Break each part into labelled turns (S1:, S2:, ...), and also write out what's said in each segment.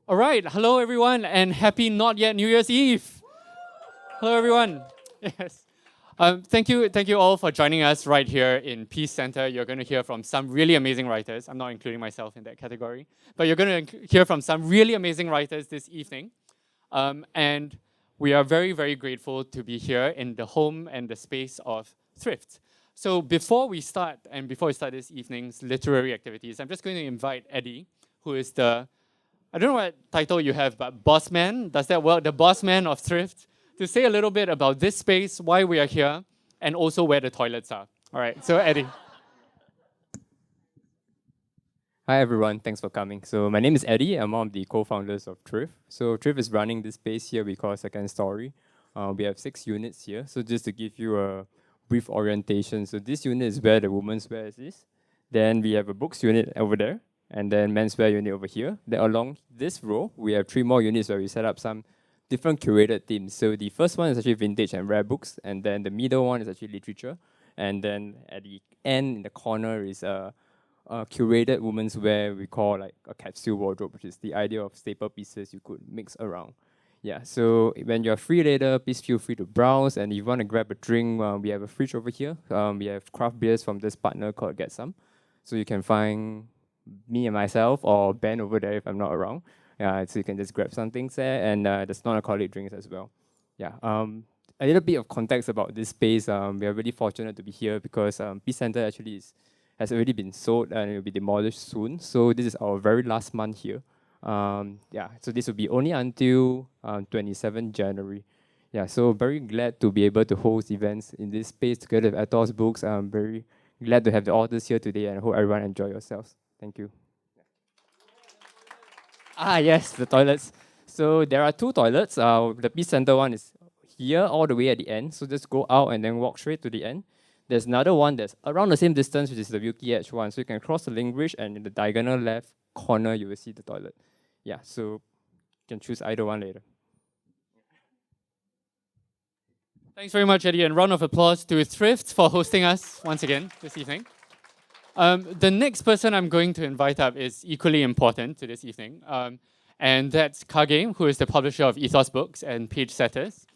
S1: All right, hello everyone, and happy not yet New Year's Eve. Hello everyone. Yes. Thank you all for joining us right here in Peace Center. You're going to hear from some really amazing writers. I'm not including myself in that category, but you're going to hear from some really amazing writers this evening. And we are very, very grateful to be here in the home and the space of Thryft. So before we start this evening's literary activities, I'm just going to invite Eddie, who is I don't know what title you have, but boss man, does that work? The boss man of Thryft, to say a little bit about this space, why we are here, and also where the toilets are. All right, so Eddie.
S2: Hi everyone, thanks for coming. So my name is Eddie, I'm one of the co-founders of Thryft. So Thryft is running this space here we call Second Story. We have 6 units here. So just to give you a brief orientation, so this unit is where the women's wear is. Then we have a books unit over there, and then menswear unit over here. Then along this row, we have 3 more units where we set up some different curated themes. So the first one is actually vintage and rare books, and then the middle one is actually literature, and then at the end in the corner is curated women's wear we call like a capsule wardrobe, which is the idea of staple pieces you could mix around. Yeah, so when you're free later, please feel free to browse. And if you want to grab a drink, we have a fridge over here. We have craft beers from this partner called Get Some. So you can find me and myself or Ben over there if I'm not around. Yeah, so you can just grab some things there. And there's non-alcoholic drinks as well. Yeah, a little bit of context about this space. We are really fortunate to be here because Peace Center actually has already been sold and it will be demolished soon. So this is our very last month here. Yeah, so this will be only until 27 January. Yeah, so very glad to be able to host events in this space together with Ethos Books. I'm very glad to have the authors here today and I hope everyone enjoy yourselves. Thank you. Ah, yes, the toilets. So there are 2 toilets. The Peace Center one is here all the way at the end. So just go out and then walk straight to the end. There's another one that's around the same distance, which is the Wilkie Edge one. So you can cross the link bridge and in the diagonal left corner, you will see the toilet. Yeah, so you can choose either one later.
S1: Thanks very much, Eddie, and round of applause to Thryft for hosting us once again this evening. The next person I'm going to invite up is equally important to this evening, and that's Kage, who is the publisher of Ethos Books and Pagesetters.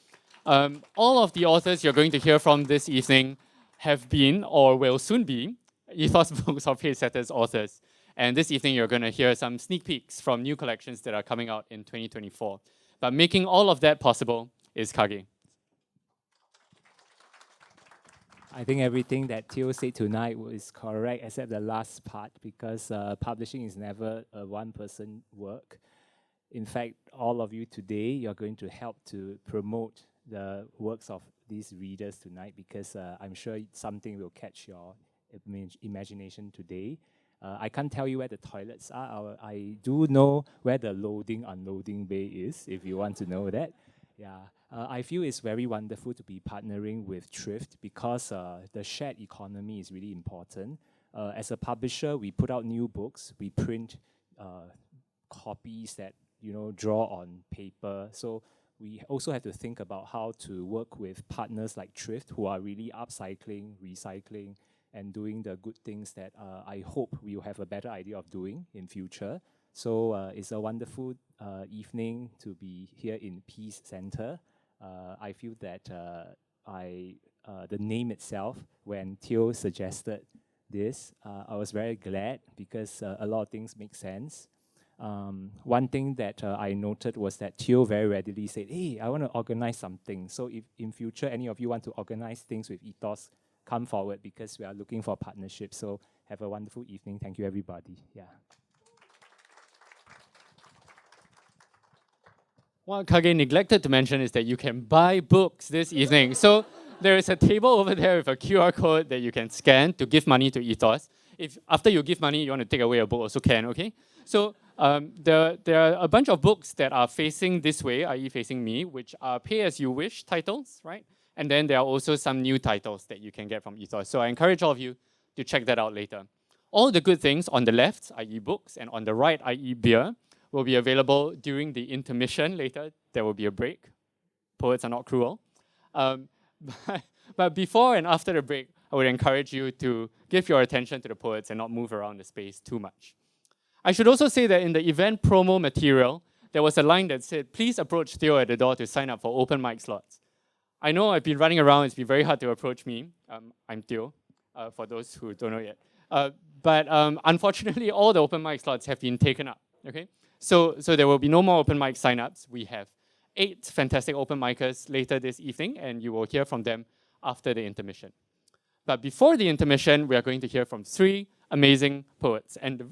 S1: All of the authors you're going to hear from this evening have been or will soon be Ethos Books or Pagesetters authors. And this evening you're going to hear some sneak peeks from new collections that are coming out in 2024. But making all of that possible is Kage.
S3: I think everything that Theo said tonight is correct, except the last part, because publishing is never a one-person work. In fact, all of you today, you're going to help to promote the works of these readers tonight, because I'm sure something will catch your imagination today. I can't tell you where the toilets are. I do know where the loading, unloading bay is, if you want to know that. Yeah. I feel it's very wonderful to be partnering with Thryft because the shared economy is really important. As a publisher, we put out new books, we print copies that draw on paper. So we also have to think about how to work with partners like Thryft, who are really upcycling, recycling, and doing the good things that I hope we will have a better idea of doing in future. So it's a wonderful evening to be here in Peace Center. I feel that the name itself, when Theo suggested this, I was very glad because a lot of things make sense. One thing that I noted was that Theo very readily said, hey, I want to organize something. So if in future any of you want to organize things with Ethos, come forward because we are looking for partnerships. So have a wonderful evening. Thank you, everybody. Yeah.
S1: What Kage neglected to mention is that you can buy books this evening. So there is a table over there with a QR code that you can scan to give money to Ethos. If after you give money, you want to take away a book, also can, okay? So there are a bunch of books that are facing this way, i.e. facing me, which are pay-as-you-wish titles, right? And then there are also some new titles that you can get from Ethos. So I encourage all of you to check that out later. All the good things on the left, i.e. books, and on the right, i.e. beer, will be available during the intermission later. There will be a break. Poets are not cruel. But before and after the break, I would encourage you to give your attention to the poets and not move around the space too much. I should also say that in the event promo material, there was a line that said, please approach Theo at the door to sign up for open mic slots. I know I've been running around, it's been very hard to approach me. I'm Theo, for those who don't know yet. But unfortunately, all the open mic slots have been taken up, okay? So there will be no more open mic signups. We have 8 fantastic open micers later this evening, and you will hear from them after the intermission. But before the intermission, we are going to hear from 3 amazing poets and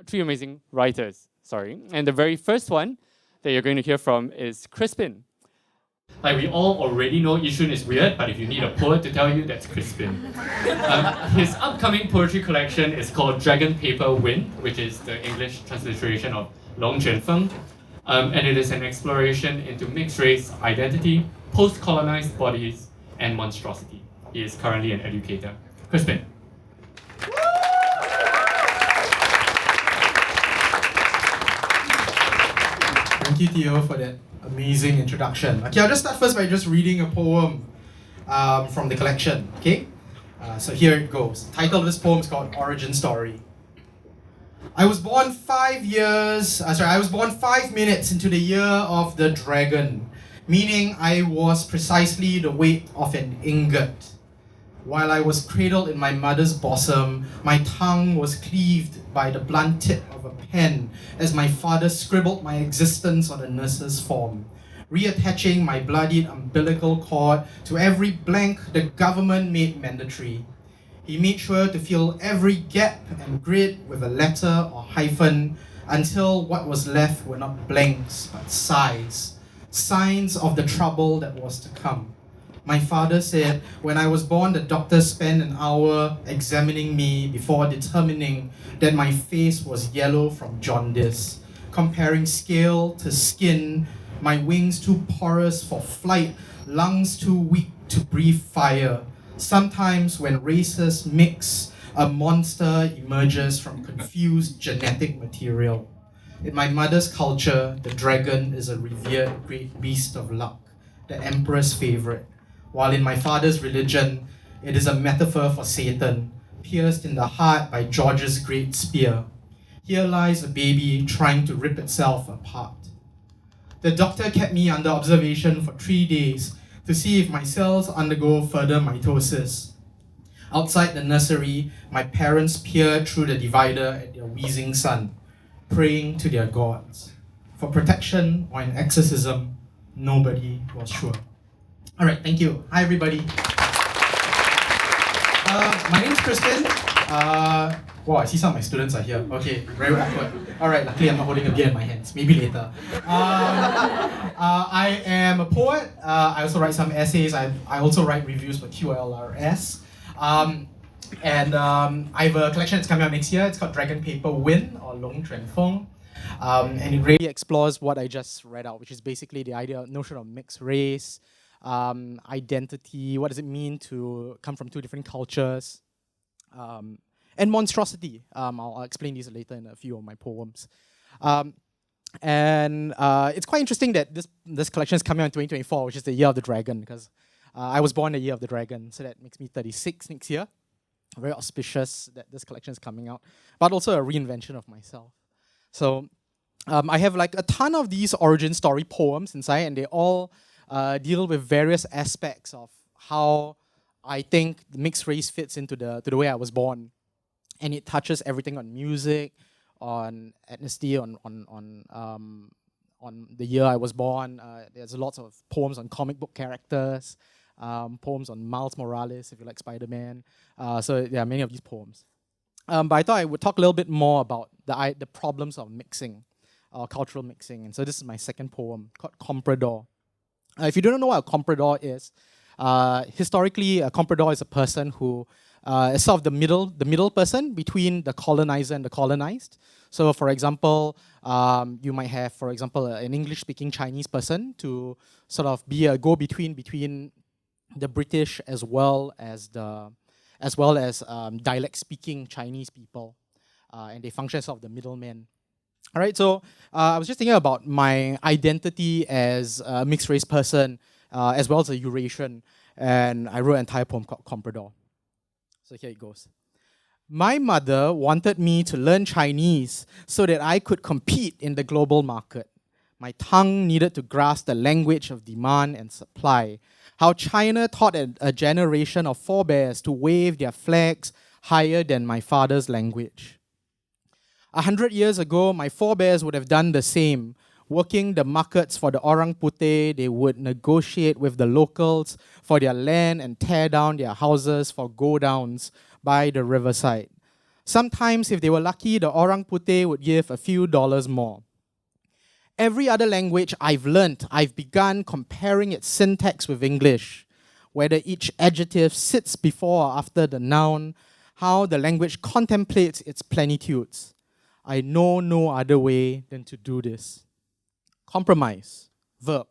S1: 3 amazing writers, sorry. And the very first one that you're going to hear from is Crispin. Like we all already know Yishun is weird, but if you need a poet to tell you, that's Crispin. His upcoming poetry collection is called Dragon Paper Wind, which is the English transliteration of Long Juan Feng. And it is an exploration into mixed race identity, post-colonized bodies, and monstrosity. He is currently an educator. Crispin.
S4: Thank you, Theo, for that amazing introduction. Okay, I'll just start first by just reading a poem from the collection, okay? So here it goes. The title of this poem is called Origin Story. I was born 5 minutes into the year of the dragon, meaning I was precisely the weight of an ingot. While I was cradled in my mother's bosom, my tongue was cleaved by the blunt tip of a pen as my father scribbled my existence on a nurse's form, reattaching my bloodied umbilical cord to every blank the government made mandatory. He made sure to fill every gap and grid with a letter or hyphen until what was left were not blanks but sighs, signs of the trouble that was to come. My father said, when I was born, the doctor spent an hour examining me before determining that my face was yellow from jaundice, comparing scale to skin, my wings too porous for flight, lungs too weak to breathe fire. Sometimes when races mix, a monster emerges from confused genetic material. In my mother's culture, the dragon is a revered great beast of luck, the emperor's favorite. While in my father's religion, it is a metaphor for Satan, pierced in the heart by George's great spear. Here lies a baby trying to rip itself apart. The doctor kept me under observation for 3 days to see if my cells undergo further mitosis. Outside the nursery, my parents peered through the divider at their wheezing son, praying to their gods. For protection or an exorcism, nobody was sure. All right, thank you. Hi, everybody. My name's Crispin. Wow, I see some of my students are here. Okay, very awkward. All right, luckily I'm not holding a beer in my hands. Maybe later. I am a poet. I also write some essays. I also write reviews for QLRS. I have a collection that's coming out next year. It's called Dragon Paper Wind, or Long Juan Feng. And it really explores what I just read out, which is basically the notion of mixed race, identity, what does it mean to come from 2 different cultures, and monstrosity. I'll explain these later in a few of my poems. It's quite interesting that this collection is coming out in 2024, which is the year of the dragon, because I was born the year of the dragon, so that makes me 36 next year. Very auspicious that this collection is coming out, but also a reinvention of myself. So I have like a ton of these origin story poems inside, and they all deal with various aspects of how I think the mixed race fits into the way I was born. And it touches everything on music, on ethnicity, on the year I was born. There's lots of poems on comic book characters, poems on Miles Morales, if you like Spider-Man. So there are many of these poems. But I thought I would talk a little bit more about the problems of mixing, cultural mixing. And so this is my second poem called Comprador. If you don't know what a comprador is, historically a comprador is a person who is sort of the middle person between the colonizer and the colonized. So for example, you might have, for example, an English-speaking Chinese person to sort of be a go-between between the British as well as dialect-speaking Chinese people, and they function as sort of the middleman. All right, so I was just thinking about my identity as a mixed-race person, as well as a Eurasian, and I wrote an entire poem called Comprador. So here it goes. My mother wanted me to learn Chinese so that I could compete in the global market. My tongue needed to grasp the language of demand and supply. How China taught a generation of forebears to wave their flags higher than my father's language. 100 years ago, my forebears would have done the same. Working the markets for the orang putih, they would negotiate with the locals for their land and tear down their houses for go-downs by the riverside. Sometimes, if they were lucky, the orang putih would give a few dollars more. Every other language I've learnt, I've begun comparing its syntax with English, whether each adjective sits before or after the noun, how the language contemplates its plenitudes. I know no other way than to do this. Compromise, verb.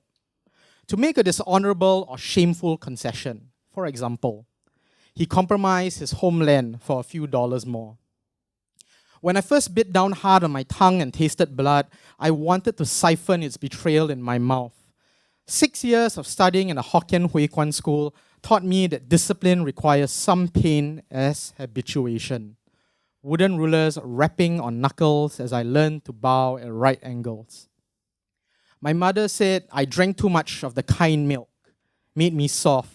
S4: To make a dishonorable or shameful concession. For example, he compromised his homeland for a few dollars more. When I first bit down hard on my tongue and tasted blood, I wanted to siphon its betrayal in my mouth. 6 years of studying in a Hokkien Hui Kwan school taught me that discipline requires some pain as habituation. Wooden rulers rapping on knuckles as I learned to bow at right angles. My mother said I drank too much of the kind milk, made me soft,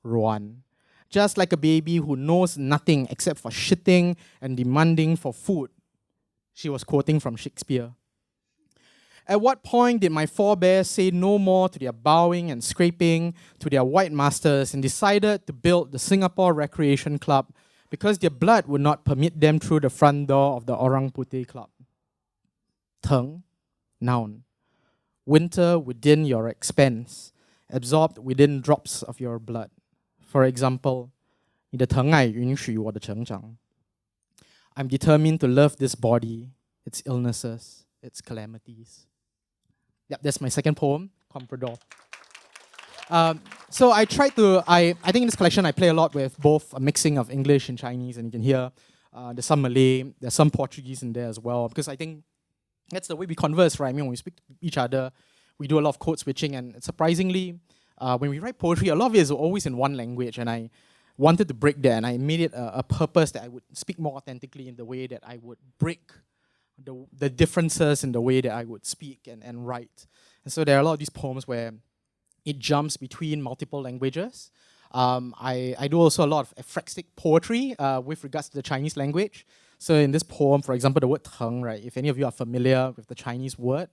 S4: ruan. Just like a baby who knows nothing except for shitting and demanding for food. She was quoting from Shakespeare. At what point did my forebears say no more to their bowing and scraping to their white masters and decided to build the Singapore Recreation Club because their blood would not permit them through the front door of the Orang Putih Club? Teng, noun. Winter within your expense, absorbed within drops of your blood. For example, 你的疼爱允许我的成长. I'm determined to love this body, its illnesses, its calamities. Yep, that's my second poem, Comprador. So I tried to, I think in this collection I play a lot with both a mixing of English and Chinese, and you can hear there's some Malay, there's some Portuguese in there as well, because I think that's the way we converse, right? I mean, when we speak to each other, we do a lot of code switching, and surprisingly, when we write poetry, a lot of it is always in one language, and I wanted to break that, and I made it a purpose that I would speak more authentically in the way that I would break the differences in the way that I would speak and write. And so there are a lot of these poems where it jumps between multiple languages. I do also a lot of ekphrastic poetry with regards to the Chinese language. So in this poem, for example, the word teng, right? If any of you are familiar with the Chinese word,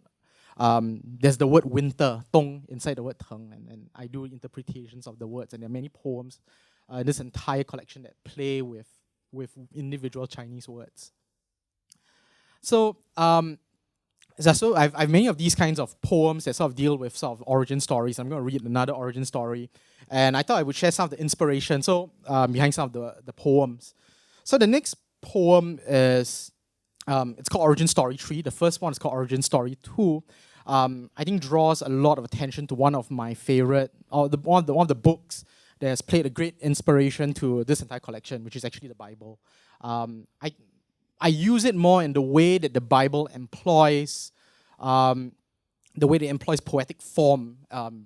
S4: there's the word winter, tong, inside the word teng, and I do interpretations of the words, and there are many poems in this entire collection that play with individual Chinese words. So, I've many of these kinds of poems that sort of deal with sort of origin stories. I'm going to read another origin story, and I thought I would share some of the inspiration behind some of the poems. So the next poem is, it's called Origin Story 3. The first one is called Origin Story 2. I think draws a lot of attention to one of my favorite, or one of the books that has played a great inspiration to this entire collection, which is actually the Bible. I use it more in the way that the Bible employs, poetic form,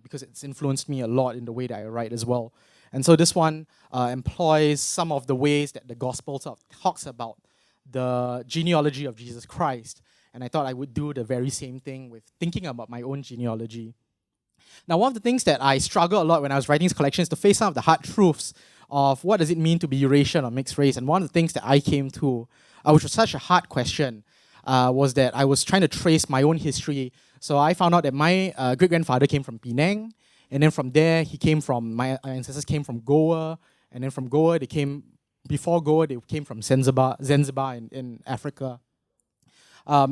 S4: because it's influenced me a lot in the way that I write as well. And so this one employs some of the ways that the Gospel sort of talks about the genealogy of Jesus Christ. And I thought I would do the very same thing with thinking about my own genealogy. Now, one of the things that I struggle a lot when I was writing this collection is to face some of the hard truths of what does it mean to be Eurasian or mixed race. And one of the things that I came to, which was such a hard question, was that I was trying to trace my own history. So I found out that my great-grandfather came from Penang, and then from there, my ancestors came from Goa, and then from Goa, before Goa, they came from Zanzibar in Africa.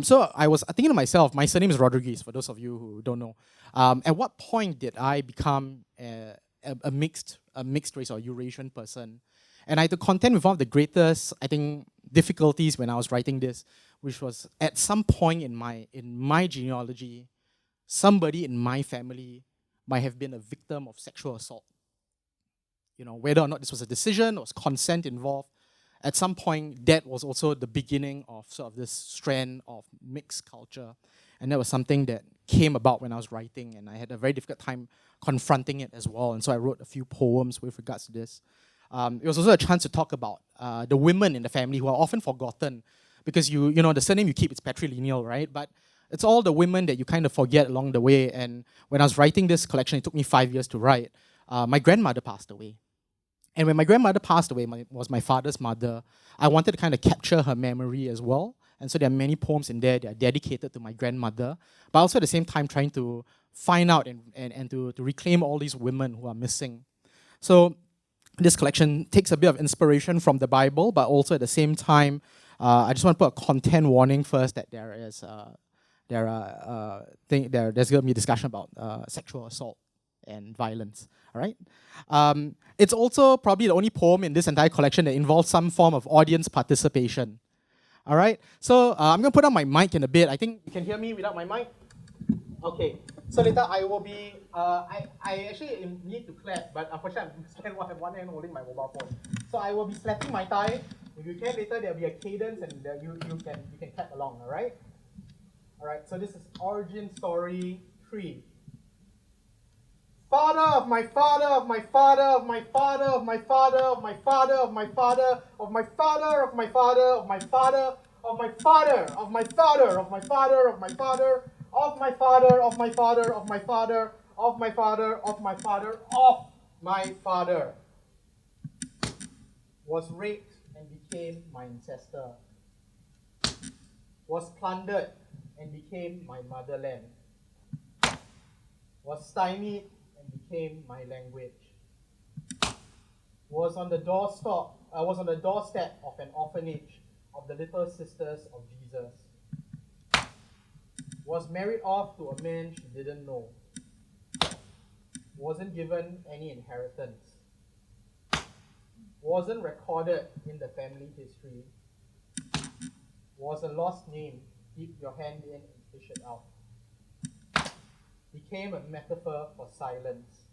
S4: So I was thinking to myself, my surname is Rodriguez, for those of you who don't know. At what point did I become a mixed race or Eurasian person? And I had to contend with one of the greatest, I think, difficulties when I was writing this, which was at some point in my genealogy, somebody in my family might have been a victim of sexual assault. You know, whether or not this was a decision or was consent involved, at some point that was also the beginning of sort of this strand of mixed culture. And that was something that came about when I was writing, and I had a very difficult time confronting it as well. And so I wrote a few poems with regards to this. It was also a chance to talk about the women in the family who are often forgotten, because you know the surname you keep is patrilineal, right? But It's all the women that you kind of forget along the way. And when I was writing this collection, it took me 5 years to write. My grandmother passed away. And when my grandmother passed away, was my father's mother, I wanted to kind of capture her memory as well. And so there are many poems in there that are dedicated to my grandmother, but also at the same time trying to find out and to reclaim all these women who are missing. So this collection takes a bit of inspiration from the Bible, but also at the same time, I just want to put a content warning first that there's going to be discussion about sexual assault and violence. All right. It's also probably the only poem in this entire collection that involves some form of audience participation. All right. So I'm going to put on my mic in a bit. I think you can hear me without my mic. Okay. So later I will be. I actually need to clap, but unfortunately I'm spend one hand holding my mobile phone. So I will be slapping my thigh. If you can later, there'll be a cadence, and you can clap along. All right. All right. So this is origin story 3. Father of my father of my father of my father of my father of my father of my father of my father of my father of my father of my father of my father of my father of my father of my father of my father of my father of my father of my father of my father was raped and became my ancestor, was plundered and became my motherland, was stymied and became my language, was on the doorstep of an orphanage of the Little Sisters of Jesus, was married off to a man she didn't know, wasn't given any inheritance, wasn't recorded in the family history, was a lost name, dip your hand in and fish it out, became a metaphor for silence,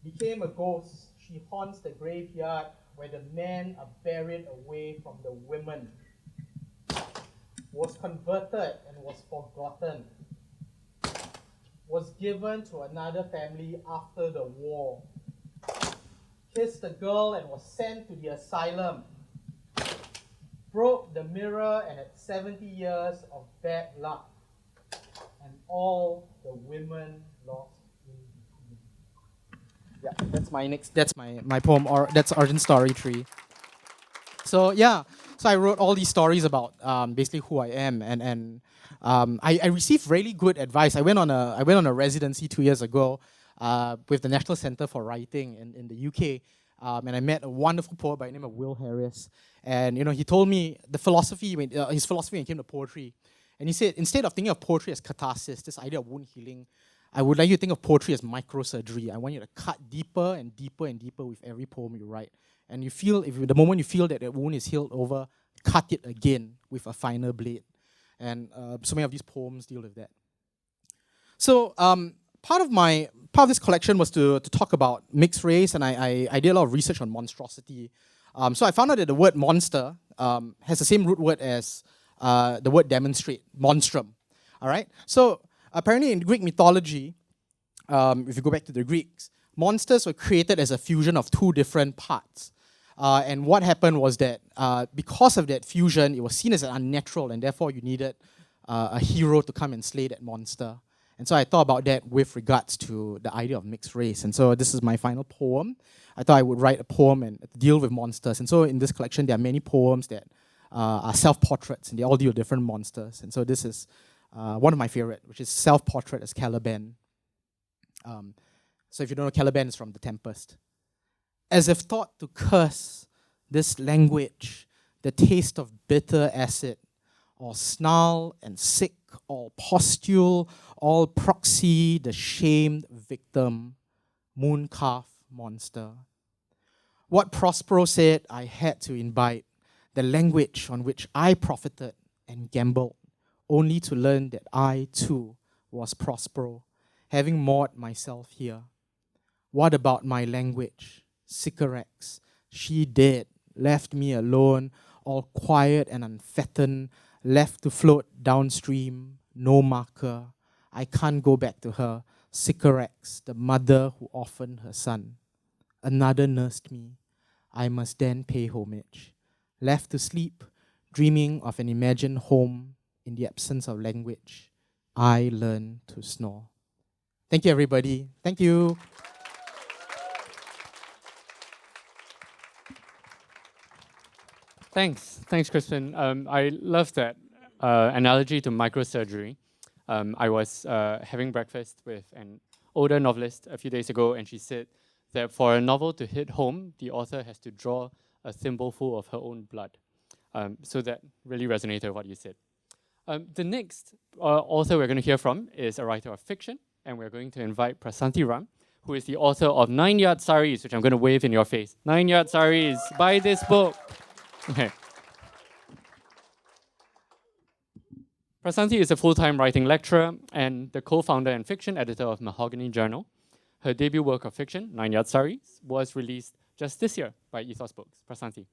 S4: became a ghost, she haunts the graveyard where the men are buried away from the women, was converted and was forgotten, was given to another family after the war, kissed a girl and was sent to the asylum, broke the mirror and had 70 years of bad luck, and all the women lost in between. Yeah, that's my poem, or that's origin story 3. So yeah, so I wrote all these stories about basically who I am, and I received really good advice. I went on a residency 2 years ago with the National Centre for Writing in the UK, and I met a wonderful poet by the name of Will Harris, and he told me his philosophy when it came to poetry, and he said instead of thinking of poetry as catharsis, this idea of wound healing, I would like you to think of poetry as microsurgery. I want you to cut deeper and deeper and deeper with every poem you write. And you feel, the moment you feel that wound is healed over, cut it again with a finer blade. And so many of these poems deal with that. So part of this collection was to talk about mixed race, and I did a lot of research on monstrosity. So I found out that the word monster has the same root word as the word demonstrate, monstrum. All right. So apparently in Greek mythology, if you go back to the Greeks, monsters were created as a fusion of 2 different parts. And what happened was that because of that fusion, it was seen as unnatural, and therefore you needed a hero to come and slay that monster. And so I thought about that with regards to the idea of mixed race. And so this is my final poem. I thought I would write a poem and deal with monsters. And so in this collection, there are many poems that are self-portraits, and they all deal with different monsters. And so this is one of my favorite, which is Self-Portrait as Caliban. So if you don't know, Caliban is from The Tempest. As if taught to curse this language, the taste of bitter acid, all snarl and sick, all postule, all proxy, the shamed victim, moon-calf monster. What Prospero said I had to imbibe, the language on which I profited and gambled, only to learn that I, too, was Prospero, having moored myself here. What about my language? Sycorax, she dead, left me alone, all quiet and unfattened, left to float downstream, no marker. I can't go back to her. Sycorax, the mother who orphaned her son. Another nursed me. I must then pay homage. Left to sleep, dreaming of an imagined home, in the absence of language, I learn to snore. Thank you, everybody. Thank you.
S1: Thanks, Crispin. I love that analogy to microsurgery. I was having breakfast with an older novelist a few days ago, and she said that for a novel to hit home, the author has to draw a thimbleful of her own blood. So that really resonated with what you said. The next author we're going to hear from is a writer of fiction, and we're going to invite Prasanthi Ram, who is the author of 9 Yard Saris, which I'm going to wave in your face. 9 Yard Saris, buy this book. Okay. Prasanthi is a full-time writing lecturer and the co-founder and fiction editor of Mahogany Journal. Her debut work of fiction, 9 Yard Saris, was released just this year by Ethos Books. Prasanthi.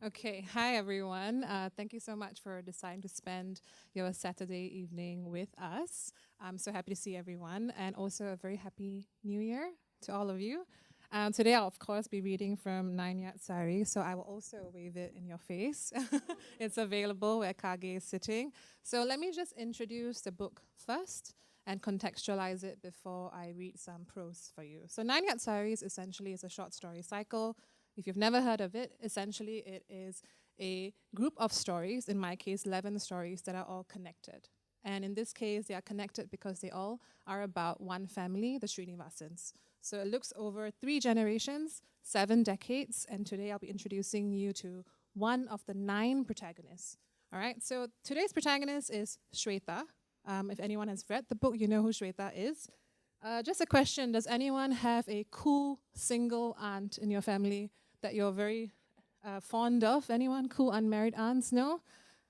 S5: Okay, hi everyone. Thank you so much for deciding to spend your Saturday evening with us. I'm so happy to see everyone, and also a very happy New Year to all of you. Today I'll of course be reading from 9 Yard Sari, so I will also wave it in your face. It's available where Kage is sitting. So let me just introduce the book first and contextualize it before I read some prose for you. So 9 Yard Saris essentially is a short story cycle. If you've never heard of it, essentially it is a group of stories, in my case 11 stories, that are all connected. And in this case, they are connected because they all are about one family, the Srinivasans. So it looks over 3 generations, 7 decades, and today I'll be introducing you to one of the 9 protagonists. All right, so today's protagonist is Shweta. If anyone has read the book, you know who Shweta is. Just a question, does anyone have a cool single aunt in your family that you're very fond of? Anyone? Cool unmarried aunts? No?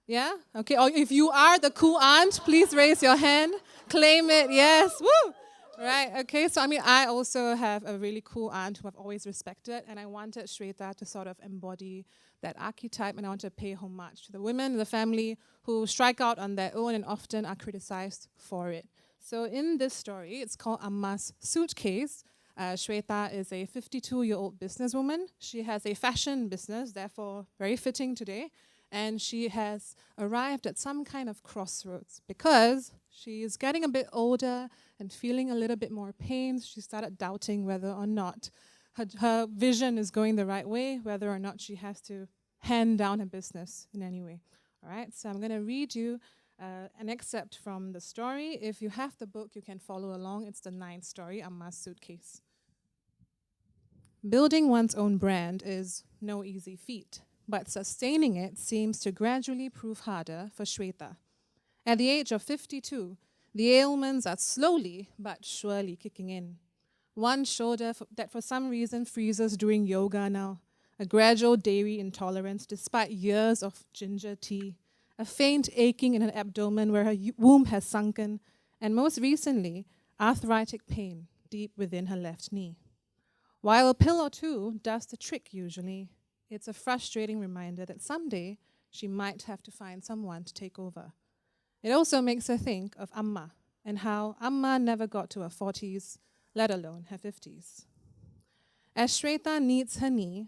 S5: Yeah? Okay, or if you are the cool aunt, please raise your hand. Claim it, yes, woo! Right, okay, so I also have a really cool aunt who I've always respected, and I wanted Shweta to sort of embody that archetype, and I want to pay homage to the women in the family who strike out on their own and often are criticized for it. So in this story, it's called Amma's Suitcase. Shweta is a 52-year-old businesswoman. She has a fashion business, therefore very fitting today. And she has arrived at some kind of crossroads because she is getting a bit older and feeling a little bit more pain. She started doubting whether or not her vision is going the right way, whether or not she has to hand down her business in any way. All right, so I'm going to read you an excerpt from the story. If you have the book, you can follow along. It's the 9th story, Amma's Suitcase. Building one's own brand is no easy feat, but sustaining it seems to gradually prove harder for Shweta. At the age of 52, the ailments are slowly but surely kicking in. One shoulder that for some reason freezes during yoga now, a gradual dairy intolerance despite years of ginger tea, a faint aching in her abdomen where her womb has sunken, and most recently, arthritic pain deep within her left knee. While a pill or two does the trick usually, it's a frustrating reminder that someday she might have to find someone to take over. It also makes her think of Amma and how Amma never got to her 40s, let alone her 50s. As Shweta kneads her knee,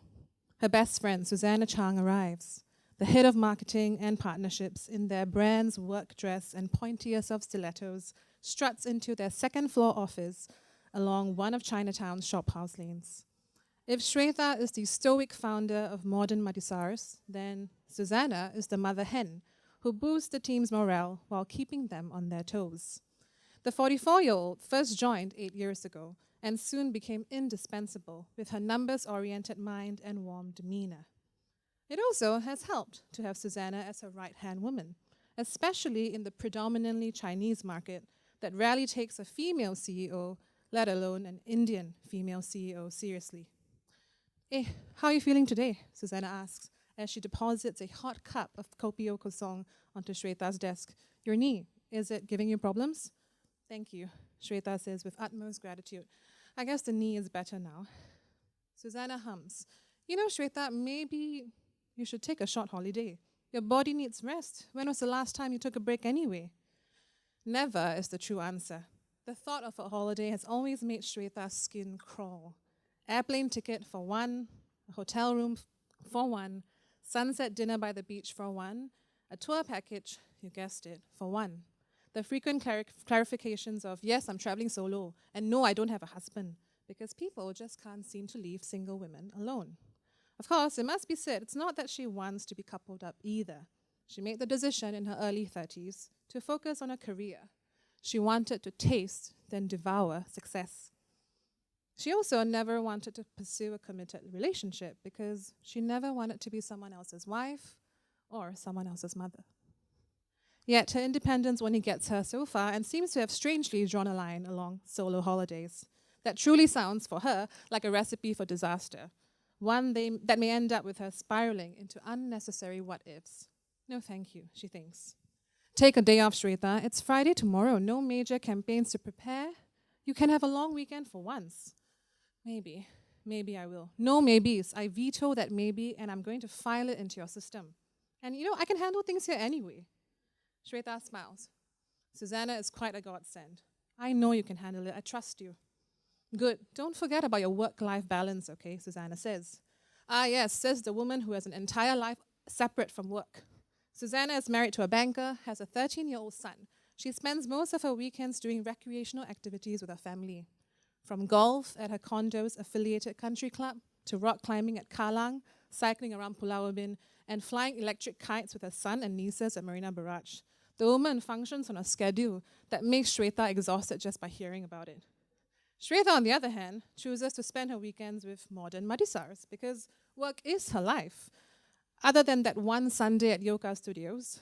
S5: her best friend Susanna Chang arrives, the head of marketing and partnerships in their brand's work dress and pointiest of stilettos, struts into their second-floor office along one of Chinatown's shophouse lanes. If Shweta is the stoic founder of modern Madisars, then Susanna is the mother hen who boosts the team's morale while keeping them on their toes. The 44-year-old first joined 8 years ago and soon became indispensable with her numbers-oriented mind and warm demeanor. It also has helped to have Susanna as her right-hand woman, especially in the predominantly Chinese market that rarely takes a female CEO, let alone an Indian female CEO, seriously. "Eh, how are you feeling today?" Susanna asks as she deposits a hot cup of kopi o kosong onto Shweta's desk. "Your knee, is it giving you problems?" "Thank you," Shweta says with utmost gratitude. "I guess the knee is better now." Susanna hums. "You know, Shweta, maybe you should take a short holiday. Your body needs rest. When was the last time you took a break anyway?" Never is the true answer. The thought of a holiday has always made Shweta's skin crawl. Airplane ticket for one, a hotel room for one, sunset dinner by the beach for one, a tour package, you guessed it, for one. The frequent clarifications of, yes, I'm traveling solo, and no, I don't have a husband, because people just can't seem to leave single women alone. Of course, it must be said, it's not that she wants to be coupled up either. She made the decision in her early 30s to focus on a career. She wanted to taste, then devour success. She also never wanted to pursue a committed relationship because she never wanted to be someone else's wife or someone else's mother. Yet her independence only gets her so far and seems to have strangely drawn a line along solo holidays. That truly sounds, for her, like a recipe for disaster, one that may end up with her spiraling into unnecessary what-ifs. No thank you, she thinks. Take a day off, Shweta. It's Friday tomorrow. No major campaigns to prepare. You can have a long weekend for once. Maybe I will. No maybes. I veto that maybe, and I'm going to file it into your system. And I can handle things here anyway. Shweta smiles. Susanna is quite a godsend. I know you can handle it. I trust you. Good. Don't forget about your work-life balance, okay, Susanna says. Ah, yes, says the woman who has an entire life separate from work. Susanna is married to a banker, has a 13-year-old son. She spends most of her weekends doing recreational activities with her family. From golf at her condo's affiliated country club, to rock climbing at Kallang, cycling around Pulau Ubin, and flying electric kites with her son and nieces at Marina Barrage. The woman functions on a schedule that makes Shweta exhausted just by hearing about it. Shweta, on the other hand, chooses to spend her weekends with modern Madisars because work is her life. Other than that one Sunday at Yoga Studios,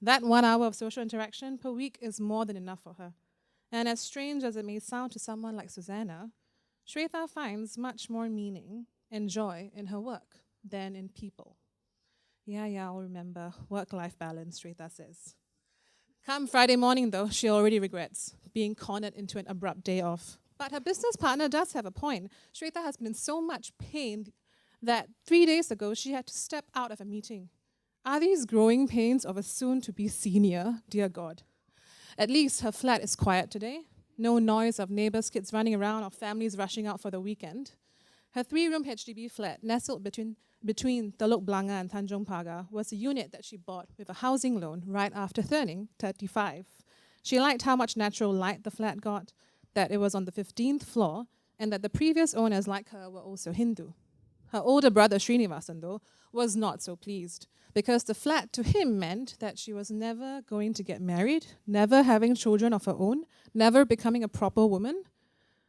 S5: that 1 hour of social interaction per week is more than enough for her. And as strange as it may sound to someone like Susanna, Shweta finds much more meaning and joy in her work than in people. Yeah, I'll remember. Work-life balance, Shweta says. Come Friday morning, though, she already regrets being cornered into an abrupt day off. But her business partner does have a point. Shweta has been in so much pain that 3 days ago she had to step out of a meeting. Are these growing pains of a soon-to-be senior? Dear God. At least her flat is quiet today. No noise of neighbors' kids running around or families rushing out for the weekend. Her 3-room HDB flat, nestled between Telok Blangah and Tanjong Pagar, was a unit that she bought with a housing loan right after turning 35. She liked how much natural light the flat got, that it was on the 15th floor, and that the previous owners, like her, were also Hindu. Her older brother, Srinivasan, though, was not so pleased, because the flat to him meant that she was never going to get married, never having children of her own, never becoming a proper woman.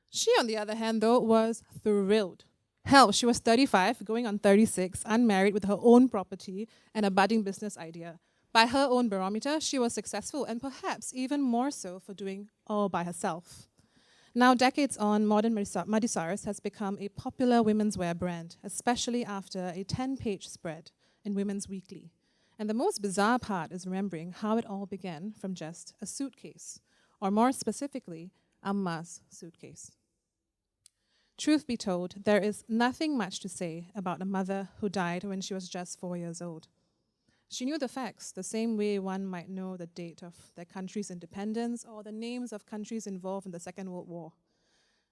S5: She, on the other hand, though, was thrilled. Hell, she was 35, going on 36, unmarried with her own property and a budding business idea. By her own barometer, she was successful, and perhaps even more so for doing all by herself. Now, decades on, modern Madisars has become a popular women's wear brand, especially after a 10-page spread in Women's Weekly. And the most bizarre part is remembering how it all began from just a suitcase, or more specifically, Amma's suitcase. Truth be told, there is nothing much to say about a mother who died when she was just 4 years old. She knew the facts, the same way one might know the date of their country's independence or the names of countries involved in the Second World War.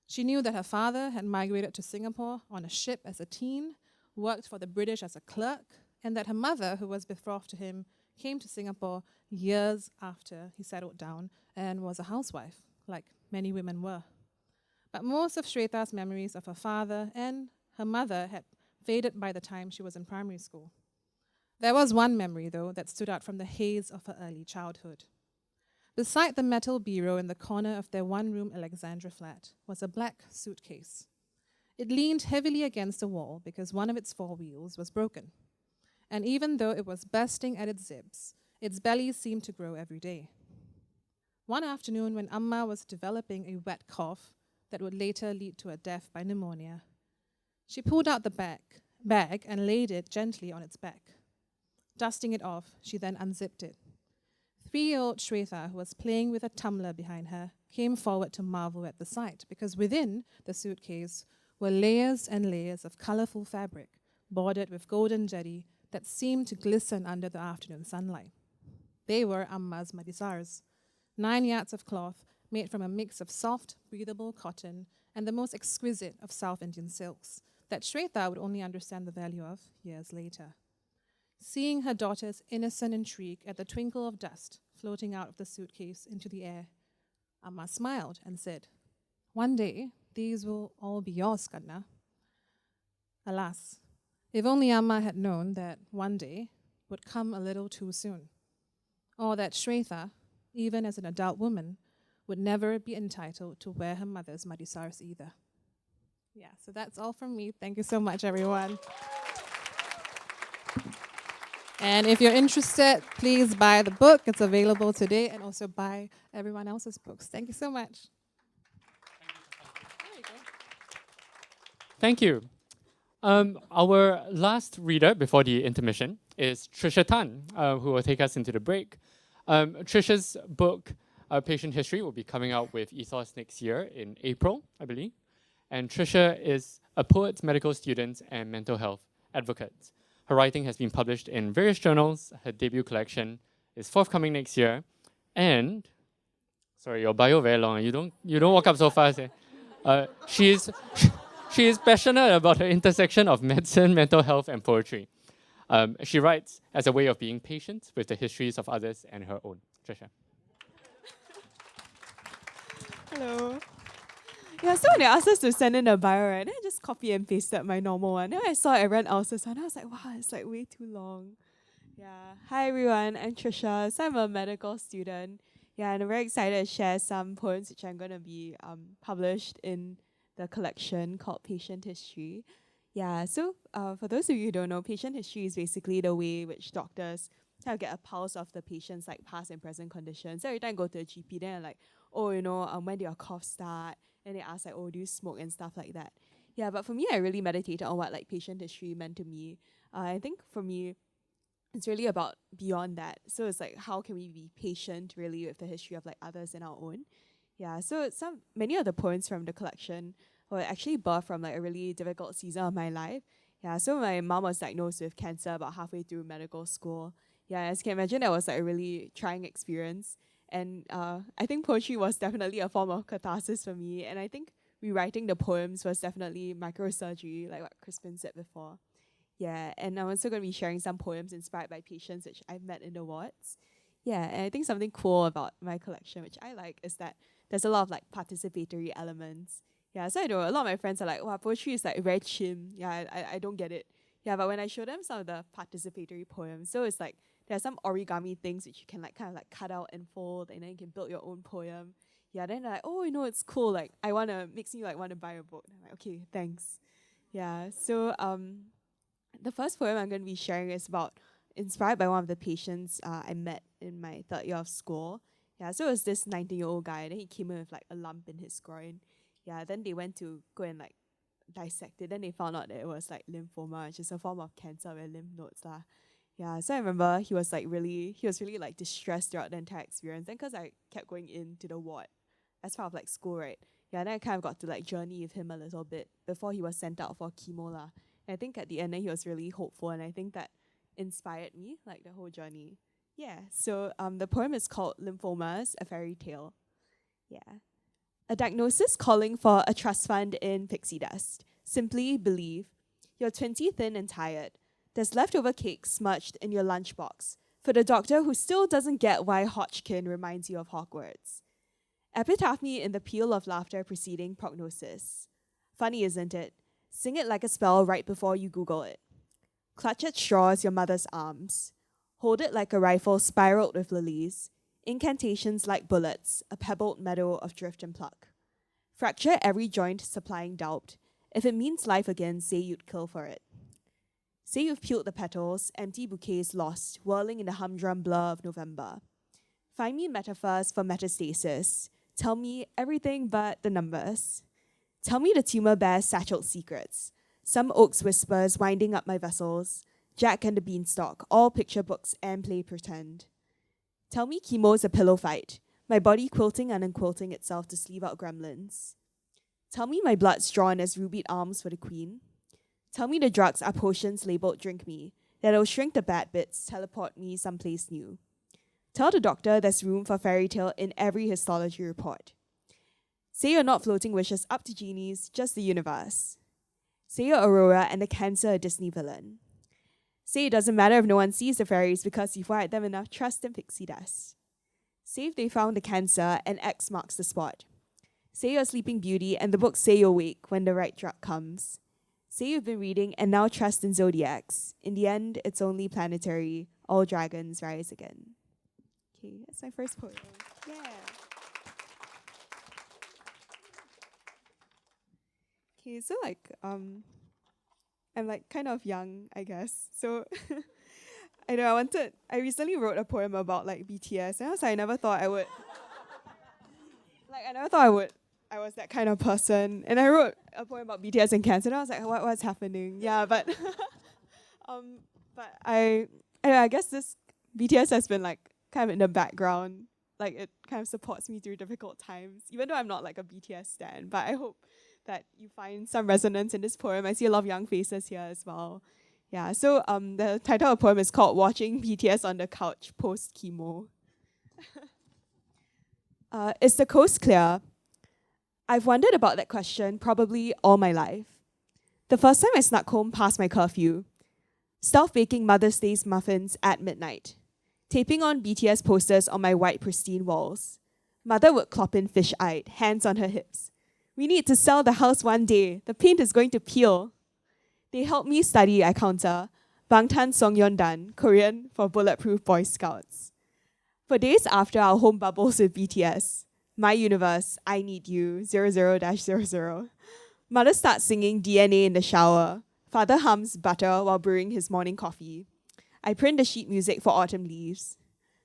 S5: She knew that her father had migrated to Singapore on a ship as a teen, worked for the British as a clerk, and that her mother, who was betrothed to him, came to Singapore years after he settled down and was a housewife, like many women were. But most of Shweta's memories of her father and her mother had faded by the time she was in primary school. There was one memory, though, that stood out from the haze of her early childhood. Beside the metal bureau in the corner of their one-room Alexandra flat was a black suitcase. It leaned heavily against the wall because one of its 4 wheels was broken. And even though it was bursting at its zips, its belly seemed to grow every day. One afternoon, when Amma was developing a wet cough that would later lead to a death by pneumonia, she pulled out the bag and laid it gently on its back. Dusting it off, she then unzipped it. 3-year-old Shweta, who was playing with a tumbler behind her, came forward to marvel at the sight, because within the suitcase were layers and layers of colorful fabric, bordered with golden jetty that seemed to glisten under the afternoon sunlight. They were Amma's Madisars. 9 yards of cloth made from a mix of soft, breathable cotton and the most exquisite of South Indian silks that Shweta would only understand the value of years later. Seeing her daughter's innocent intrigue at the twinkle of dust floating out of the suitcase into the air, Amma smiled and said, "One day, these will all be yours, Kadna." Alas, if only Amma had known that one day would come a little too soon, or that Shweta, even as an adult woman, would never be entitled to wear her mother's madisars either. Yeah, so that's all from me. Thank you so much, everyone. And if you're interested, please buy the book. It's available today, and also buy everyone else's books. Thank you so much. There you go.
S1: Thank you. Our last reader before the intermission is Trisha Tan, who will take us into the break. Trisha's book, Patient History, will be coming out with Ethos next year in April, I believe. And Trisha is a poet, medical student, and mental health advocate. Her writing has been published in various journals. Her debut collection is forthcoming next year. And, sorry, your bio very long. You don't walk up so fast. She is passionate about the intersection of medicine, mental health, and poetry. She writes as a way of being patient with the histories of others and her own. Trisha.
S6: Hello. Yeah, so when they asked us to send in a bio, right, then I just copy and pasted my normal one. Then I saw everyone else's one, I was like, wow, it's like way too long. Yeah. Hi everyone, I'm Trisha. So I'm a medical student. Yeah, and I'm very excited to share some poems which I'm going to be published in the collection called Patient History. Yeah, so for those of you who don't know, patient history is basically the way which doctors kind of get a pulse of the patient's like past and present conditions. So every time I go to a GP, then I'm like, oh, when did your cough start? And they ask like, oh, do you smoke and stuff like that. Yeah, but for me, I really meditated on what like patient history meant to me. I think for me, it's really about beyond that. So it's like, how can we be patient really with the history of like others and our own? Yeah, so many of the poems from the collection were actually birthed from like a really difficult season of my life. Yeah, so my mom was diagnosed with cancer about halfway through medical school. Yeah, as you can imagine, that was like a really trying experience. And I think poetry was definitely a form of catharsis for me. And I think rewriting the poems was definitely microsurgery, like what Crispin said before. Yeah, and I'm also going to be sharing some poems inspired by patients which I've met in the wards. Yeah, and I think something cool about my collection, which I like, is that there's a lot of like participatory elements. Yeah, so I know a lot of my friends are like, wow, poetry is like very chim. Yeah, I don't get it. Yeah, but when I show them some of the participatory poems, so it's like there's some origami things which you can like kind of like cut out and fold, and then you can build your own poem. Yeah, then they're like, oh, it's cool. Like makes me like want to buy a book. And I'm like, okay, thanks. Yeah, so the first poem I'm going to be sharing is inspired by one of the patients I met in my third year of school. Yeah, so it was this 19-year-old guy. Then he came in with like a lump in his groin. Yeah, then they went to go and like dissect it. Then they found out that it was like lymphoma, which is a form of cancer with lymph nodes lah. Yeah, so I remember he was really like distressed throughout the entire experience. Then because I kept going into the ward as part of like school, right? Yeah, then I kind of got to like journey with him a little bit before he was sent out for chemo lah. And I think at the end then he was really hopeful, and I think that inspired me like the whole journey. Yeah, so the poem is called Lymphomas, a Fairy Tale. Yeah. A diagnosis calling for a trust fund in pixie dust. Simply believe. You're 20 thin and tired. There's leftover cake smudged in your lunchbox for the doctor who still doesn't get why Hodgkin reminds you of Hogwarts. Epitaph in the peal of laughter preceding prognosis. Funny, isn't it? Sing it like a spell right before you Google it. Clutch at straws your mother's arms. Hold it like a rifle spiraled with lilies. Incantations like bullets, a pebbled meadow of drift and pluck. Fracture every joint supplying doubt. If it means life again, say you'd kill for it. Say you've peeled the petals, empty bouquets lost, whirling in the humdrum blur of November. Find me metaphors for metastasis. Tell me everything but the numbers. Tell me the tumor bears satchelled secrets. Some oak's whispers winding up my vessels. Jack and the Beanstalk, all picture books and play pretend. Tell me chemo's a pillow fight, my body quilting and unquilting itself to sleeve out gremlins. Tell me my blood's drawn as rubied arms for the queen. Tell me the drugs are potions labeled drink me, that'll shrink the bad bits, teleport me someplace new. Tell the doctor there's room for fairy tale in every histology report. Say you're not floating wishes up to genies, just the universe. Say you're Aurora and the Cancer a Disney villain. Say it doesn't matter if no one sees the fairies because you've wired them enough trust in pixie dust. Say if they found the Cancer and X marks the spot. Say you're Sleeping Beauty and the books say you'll wake when the right drug comes. Say you've been reading and now trust in zodiacs. In the end, it's only planetary. All dragons rise again. Okay, that's my first poem. Yeah. Okay, so I'm like kind of young, I guess. So I recently wrote a poem about like BTS, and I was like, I never thought I would. I was that kind of person, and I wrote a poem about BTS and cancer. And I was like, what's happening? Yeah, but but I guess this BTS has been like kind of in the background. Like it kind of supports me through difficult times, even though I'm not like a BTS stan. But I hope that you find some resonance in this poem. I see a lot of young faces here as well. Yeah, so the title of the poem is called Watching BTS on the Couch Post-Chemo. Is the coast clear? I've wondered about that question probably all my life. The first time I snuck home past my curfew, stealth baking Mother's Day's muffins at midnight, taping on BTS posters on my white pristine walls. Mother would clop in fish-eyed, hands on her hips. We need to sell the house one day. The paint is going to peel. They helped me study, I counter, Bangtan Songyondan, Korean for Bulletproof Boy Scouts. For days after our home bubbles with BTS, My Universe, I Need You, 00-00. Mother starts singing DNA in the shower. Father hums butter while brewing his morning coffee. I print the sheet music for autumn leaves.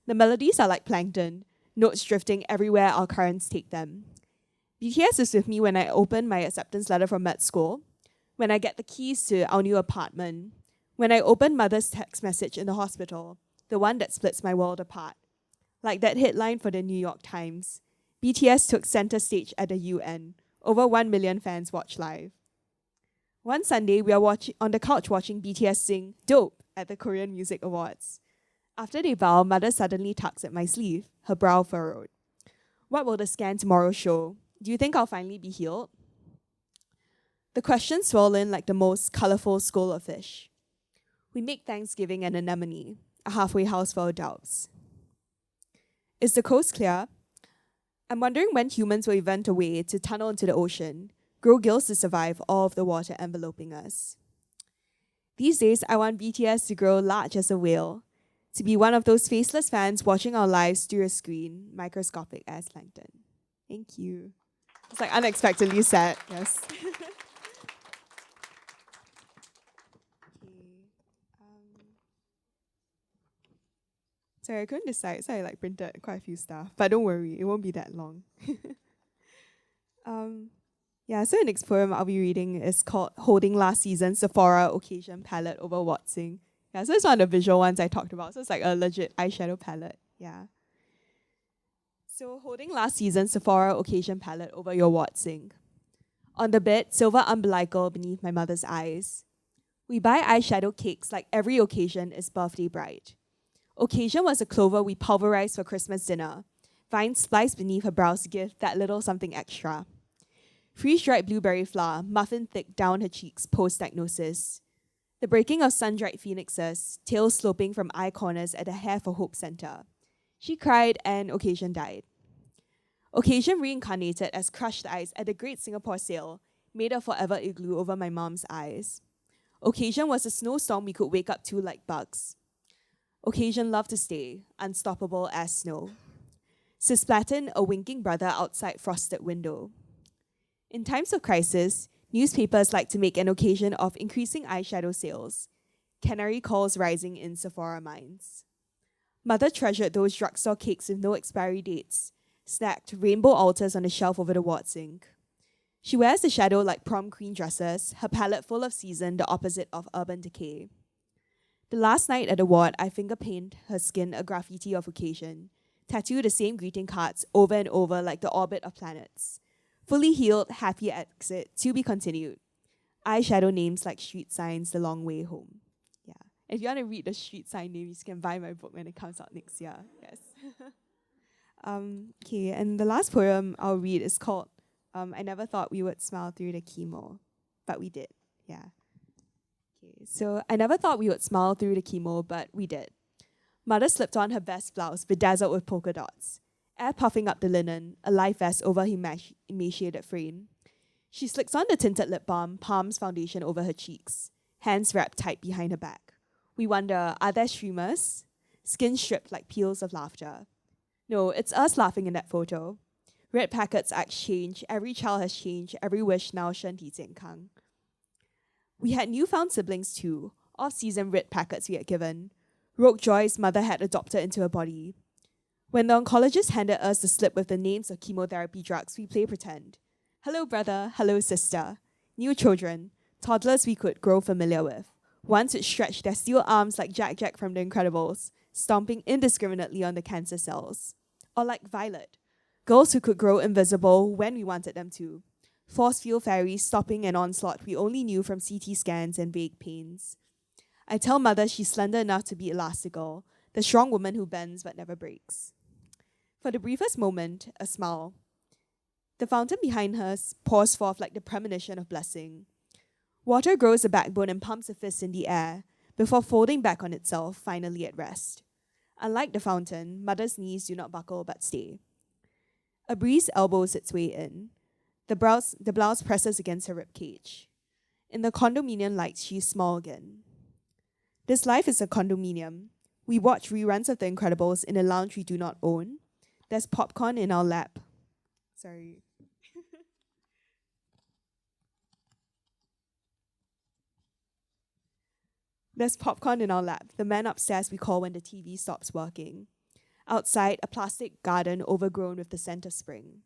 S6: The melodies are like plankton, notes drifting everywhere our currents take them. BTS is with me when I open my acceptance letter from med school, when I get the keys to our new apartment, when I open Mother's text message in the hospital, the one that splits my world apart. Like that headline for the New York Times, BTS took center stage at the UN. Over 1 million fans watch live. One Sunday, we are on the couch watching BTS sing Dope at the Korean Music Awards. After they bow, Mother suddenly tugs at my sleeve, her brow furrowed. What will the scan tomorrow show? Do you think I'll finally be healed? The questions swirl in like the most colourful school of fish. We make Thanksgiving an anemone, a halfway house for adults. Is the coast clear? I'm wondering when humans will invent a way to tunnel into the ocean, grow gills to survive all of the water enveloping us. These days, I want BTS to grow large as a whale, to be one of those faceless fans watching our lives through a screen, microscopic as plankton. Thank you. It's like unexpectedly sad, yes. Sorry, I couldn't decide, so I like printed quite a few stuff. But don't worry, it won't be that long. So the next poem I'll be reading is called Holding Last Season's Sephora Occasion Palette Over Wattsing. Yeah, so it's one of the visual ones I talked about. So it's like a legit eyeshadow palette. Yeah. So holding last season's Sephora Occasion Palette over your Wattsing. On the bed, silver umbilical beneath my mother's eyes. We buy eyeshadow cakes like every occasion is birthday bride. Occasion was a clover we pulverized for Christmas dinner. Vines spliced beneath her brows to give that little something extra. Freeze-dried blueberry flour, muffin thick down her cheeks post-diagnosis. The breaking of sun-dried phoenixes, tails sloping from eye corners at the Hair for Hope Center. She cried and Occasion died. Occasion reincarnated as crushed ice at the Great Singapore Sale, made a forever igloo over my mom's eyes. Occasion was a snowstorm we could wake up to like bugs. Occasion loved to stay, unstoppable as snow. Cisplatin, a winking brother outside frosted window. In times of crisis, newspapers like to make an occasion of increasing eyeshadow sales. Canary calls rising in Sephora minds. Mother treasured those drugstore cakes with no expiry dates, stacked rainbow altars on the shelf over the Wattsing. She wears the shadow like prom queen dresses, her palette full of season, the opposite of urban decay. The last night at the ward, I finger painted her skin a graffiti of occasion, tattoo the same greeting cards over and over like the orbit of planets. Fully healed, happy exit, to be continued. Eyeshadow names like street signs the long way home. Yeah. If you want to read the street sign names, you can buy my book when it comes out next year. Yes. Okay, and the last poem I'll read is called I Never Thought We Would Smile Through the Chemo, but we did. Yeah. Okay, so I never thought we would smile through the chemo, but we did. Mother slipped on her vest blouse, bedazzled with polka dots. Air puffing up the linen, a life vest over her emaciated frame. She slicks on the tinted lip balm, palms foundation over her cheeks, hands wrapped tight behind her back. We wonder, are there streamers? Skin stripped like peels of laughter. No, it's us laughing in that photo. Red packets act change, every child has changed, every wish now 身体健康. We had newfound siblings too, off-season red packets we had given. Rogue Joy's mother had adopted into her body. When the oncologist handed us the slip with the names of chemotherapy drugs, we play pretend. Hello brother, hello sister. New children, toddlers we could grow familiar with. Ones would stretch their steel arms like Jack from The Incredibles, stomping indiscriminately on the cancer cells. Or like Violet, girls who could grow invisible when we wanted them to. Force field fairies stopping an onslaught we only knew from CT scans and vague pains. I tell mother she's slender enough to be elastical, the strong woman who bends but never breaks. For the briefest moment, a smile. The fountain behind her pours forth like the premonition of blessing. Water grows a backbone and pumps a fist in the air, before folding back on itself, finally at rest. Unlike the fountain, mother's knees do not buckle but stay. A breeze elbows its way in. The blouse presses against her ribcage. In the condominium lights, she's small again. This life is a condominium. We watch reruns of The Incredibles in a lounge we do not own. There's popcorn in our lap. Sorry. There's popcorn in our lap, the man upstairs we call when the TV stops working. Outside, a plastic garden overgrown with the scent of spring.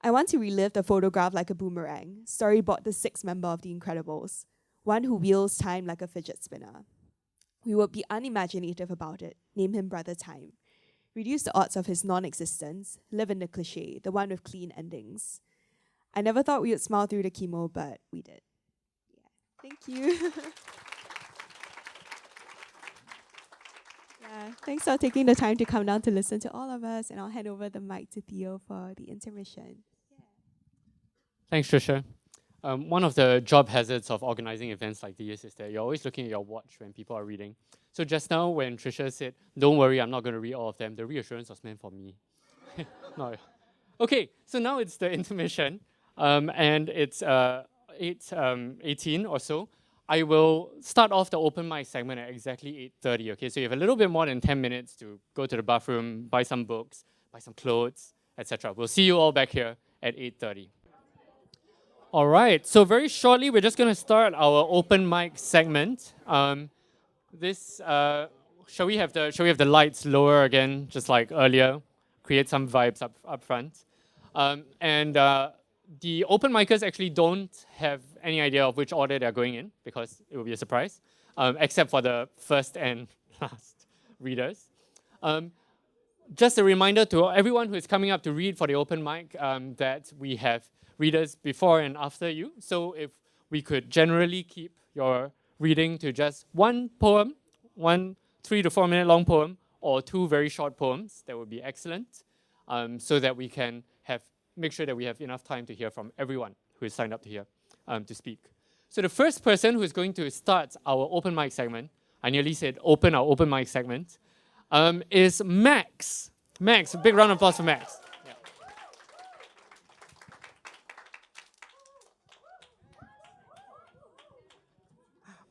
S6: I want to relive the photograph like a boomerang, storyboard the sixth member of The Incredibles, one who wields time like a fidget spinner. We would be unimaginative about it, name him Brother Time. Reduce the odds of his non-existence, live in the cliché, the one with clean endings. I never thought we would smile through the chemo, but we did. Yeah. Thank you. Yeah, thanks for taking the time to come down to listen to all of us, and I'll hand over the mic to Theo for the intermission.
S1: Thanks, Trisha. One of the job hazards of organizing events like these is that you're always looking at your watch when people are reading. So just now when Trisha said, don't worry, I'm not going to read all of them, the reassurance was meant for me. No. Okay, so now it's the intermission, and it's 8:18 or so. I will start off the open mic segment at exactly 8:30, okay? So you have a little bit more than 10 minutes to go to the bathroom, buy some books, buy some clothes, etc. We'll see you all back here at 8:30. All right, so very shortly, we're just going to start our open mic segment. Shall we have the lights lower again, just like earlier? Create some vibes up front. The open micers actually don't have any idea of which order they're going in, because it will be a surprise, except for the first and last readers. Just a reminder to everyone who is coming up to read for the open mic that we have readers before and after you. So if we could generally keep your reading to just one poem, one 3 to 4 minute long poem, or 2 very short poems, that would be excellent, so that we can make sure that we have enough time to hear from everyone who is signed up to here to speak. So the first person who is going to start our open mic segment, I nearly said open our open mic segment, is Max. Max, a big round of applause for Max. Yeah.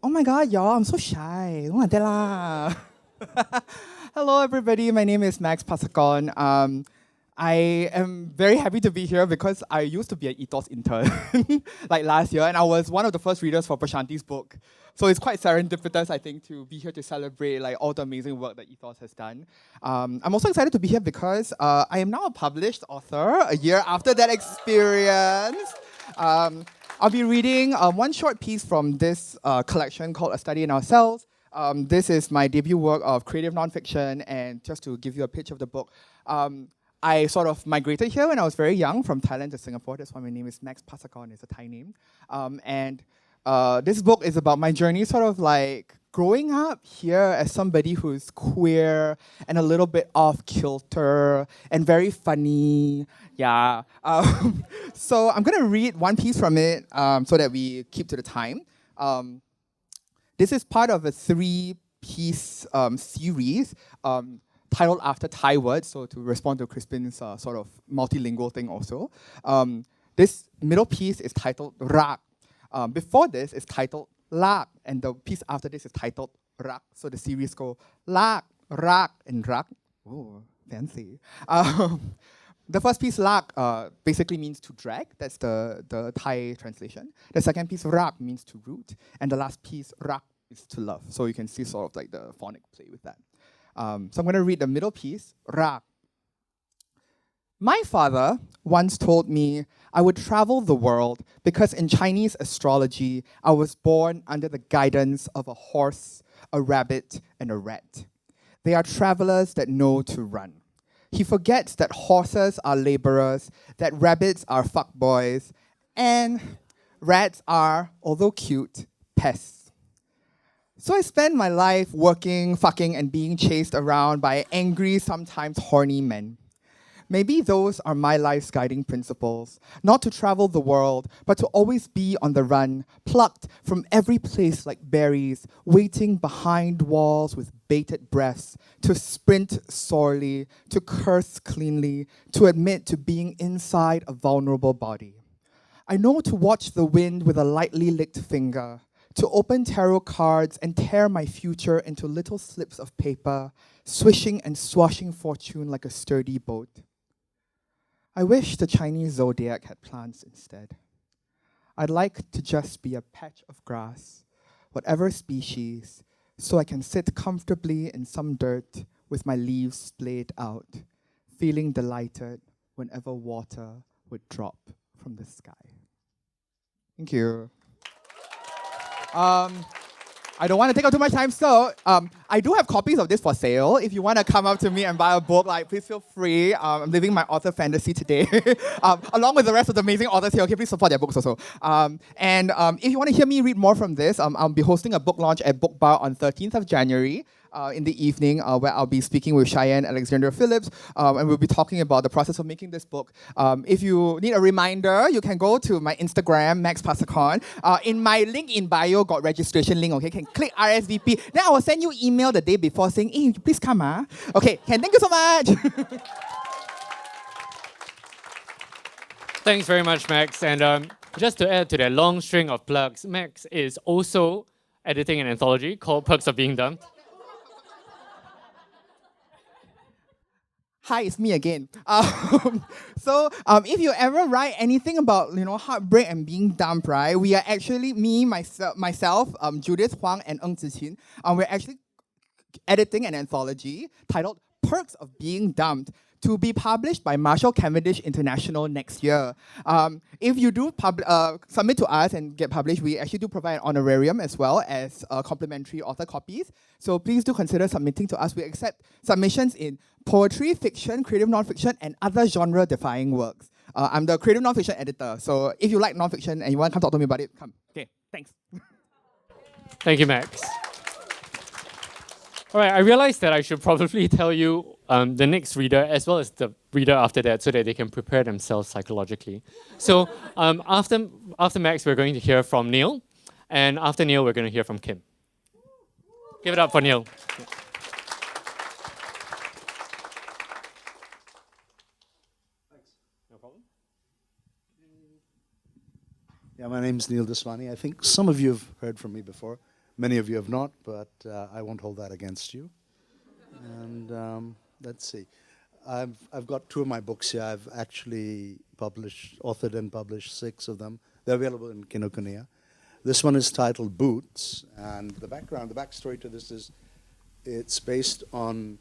S7: Oh my god, y'all, I'm so shy. Don't like that lah. Hello everybody, my name is Max Pasakon. I am very happy to be here because I used to be an Ethos intern like last year, and I was one of the first readers for Prashanti's book. So it's quite serendipitous, I think, to be here to celebrate like all the amazing work that Ethos has done. I'm also excited to be here because I am now a published author a year after that experience. I'll be reading one short piece from this collection called A Study in Ourselves. This is my debut work of creative nonfiction, and just to give you a pitch of the book, I sort of migrated here when I was very young from Thailand to Singapore. That's why my name is Max Pasakon, it's a Thai name. This book is about my journey sort of like growing up here as somebody who's queer and a little bit off kilter and very funny, yeah. So I'm gonna read one piece from it so that we keep to the time. This is part of a 3-piece series titled after Thai words, so to respond to Crispin's sort of multilingual thing also. This middle piece is titled Rak. Before this is titled Lak, and the piece after this is titled Rak. So the series go Lak, Rak, and Rak. Oh, fancy. The first piece, Lak, basically means to drag. That's the Thai translation. The second piece, Rak, means to root. And the last piece, Rak, is to love. So you can see sort of like the phonic play with that. So I'm going to read the middle piece, Rak. My father once told me I would travel the world because in Chinese astrology, I was born under the guidance of a horse, a rabbit, and a rat. They are travelers that know to run. He forgets that horses are laborers, that rabbits are fuckboys, and rats are, although cute, pests. So I spend my life working, fucking, and being chased around by angry, sometimes horny men. Maybe those are my life's guiding principles, not to travel the world, but to always be on the run, plucked from every place like berries, waiting behind walls with bated breaths, to sprint sorely, to curse cleanly, to admit to being inside a vulnerable body. I know to watch the wind with a lightly licked finger, to open tarot cards and tear my future into little slips of paper, swishing and swashing fortune like a sturdy boat. I wish the Chinese zodiac had plants instead. I'd like to just be a patch of grass, whatever species, so I can sit comfortably in some dirt with my leaves splayed out, feeling delighted whenever water would drop from the sky. Thank you. I don't want to take up too much time, so I do have copies of this for sale. If you want to come up to me and buy a book, please feel free. I'm living my author fantasy today, along with the rest of the amazing authors here. Okay, please support their books also. And if you want to hear me read more from this, I'll be hosting a book launch at Book Bar on 13th of January. In the evening, where I'll be speaking with Cheyenne Alexander Phillips, and we'll be talking about the process of making this book. If you need a reminder, you can go to my Instagram, Max Pasacon. In my link in bio, got registration link, okay? You can click RSVP. Then I will send you email the day before saying, hey, please come, Okay, thank you so much.
S1: Thanks very much, Max. And just to add to that long string of plugs, Max is also editing an anthology called Perks of Being Dumped.
S7: Hi, it's me again. So if you ever write anything about heartbreak and being dumped, right? We are actually myself, Judith Huang and Ng Ziqin. We're actually editing an anthology titled Perks of Being Dumped, to be published by Marshall Cavendish International next year. If you do submit to us and get published, we actually do provide an honorarium as well as complimentary author copies. So please do consider submitting to us. We accept submissions in poetry, fiction, creative nonfiction, and other genre-defying works. I'm the creative nonfiction editor, so if you like nonfiction and you want to come talk to me about it, come. Okay, thanks.
S1: Thank you, Max. All right, I realized that I should probably tell you the next reader as well as the reader after that so that they can prepare themselves psychologically. So after Max, we're going to hear from Neil. And after Neil, we're going to hear from Kim. Give it up for Neil.
S8: Thanks. No problem. Yeah, my name's Neil Daswani. I think some of you have heard from me before. Many of you have not, but I won't hold that against you. And let's see. I've got 2 of my books here. I've actually authored and published 6 of them. They're available in Kinokuniya. This one is titled Boots, and the backstory to this is it's based on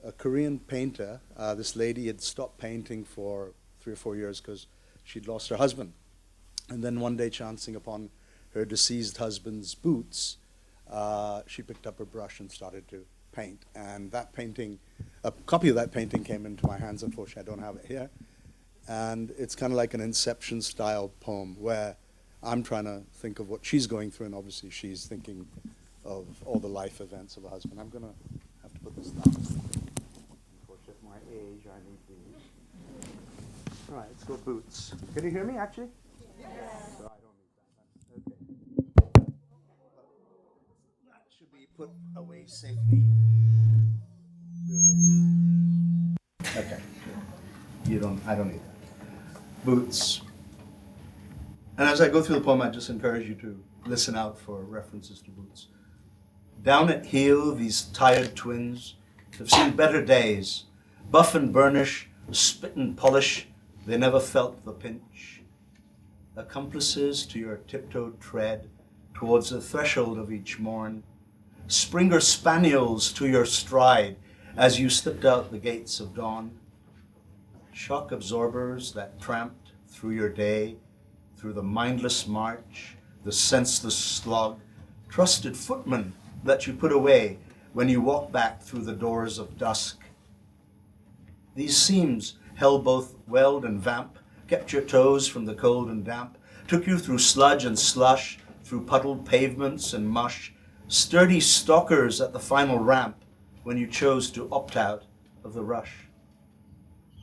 S8: a Korean painter. This lady had stopped painting for 3 or 4 years because she'd lost her husband. And then one day, chancing upon her deceased husband's boots, she picked up a brush and started to paint. And that painting, a copy of that painting came into my hands. Unfortunately, I don't have it here. And it's kind of like an Inception-style poem where I'm trying to think of what she's going through, and obviously she's thinking of all the life events of a husband. I'm going to have to put this down. Unfortunately, at my age, I need these. All right, let's go boots. Can you hear me, actually? Yes. So I don't need that. Okay. That should be put away safely. Okay. I don't need that. Boots. And as I go through the poem, I just encourage you to listen out for references to boots. Down at heel, these tired twins have seen better days. Buff and burnish, spit and polish, they never felt the pinch. Accomplices to your tiptoed tread towards the threshold of each morn. Springer spaniels to your stride as you slipped out the gates of dawn. Shock absorbers that tramped through your day, through the mindless march, the senseless slog, trusted footmen that you put away when you walked back through the doors of dusk. These seams held both weld and vamp, kept your toes from the cold and damp, took you through sludge and slush, through puddled pavements and mush, sturdy stalkers at the final ramp when you chose to opt out of the rush.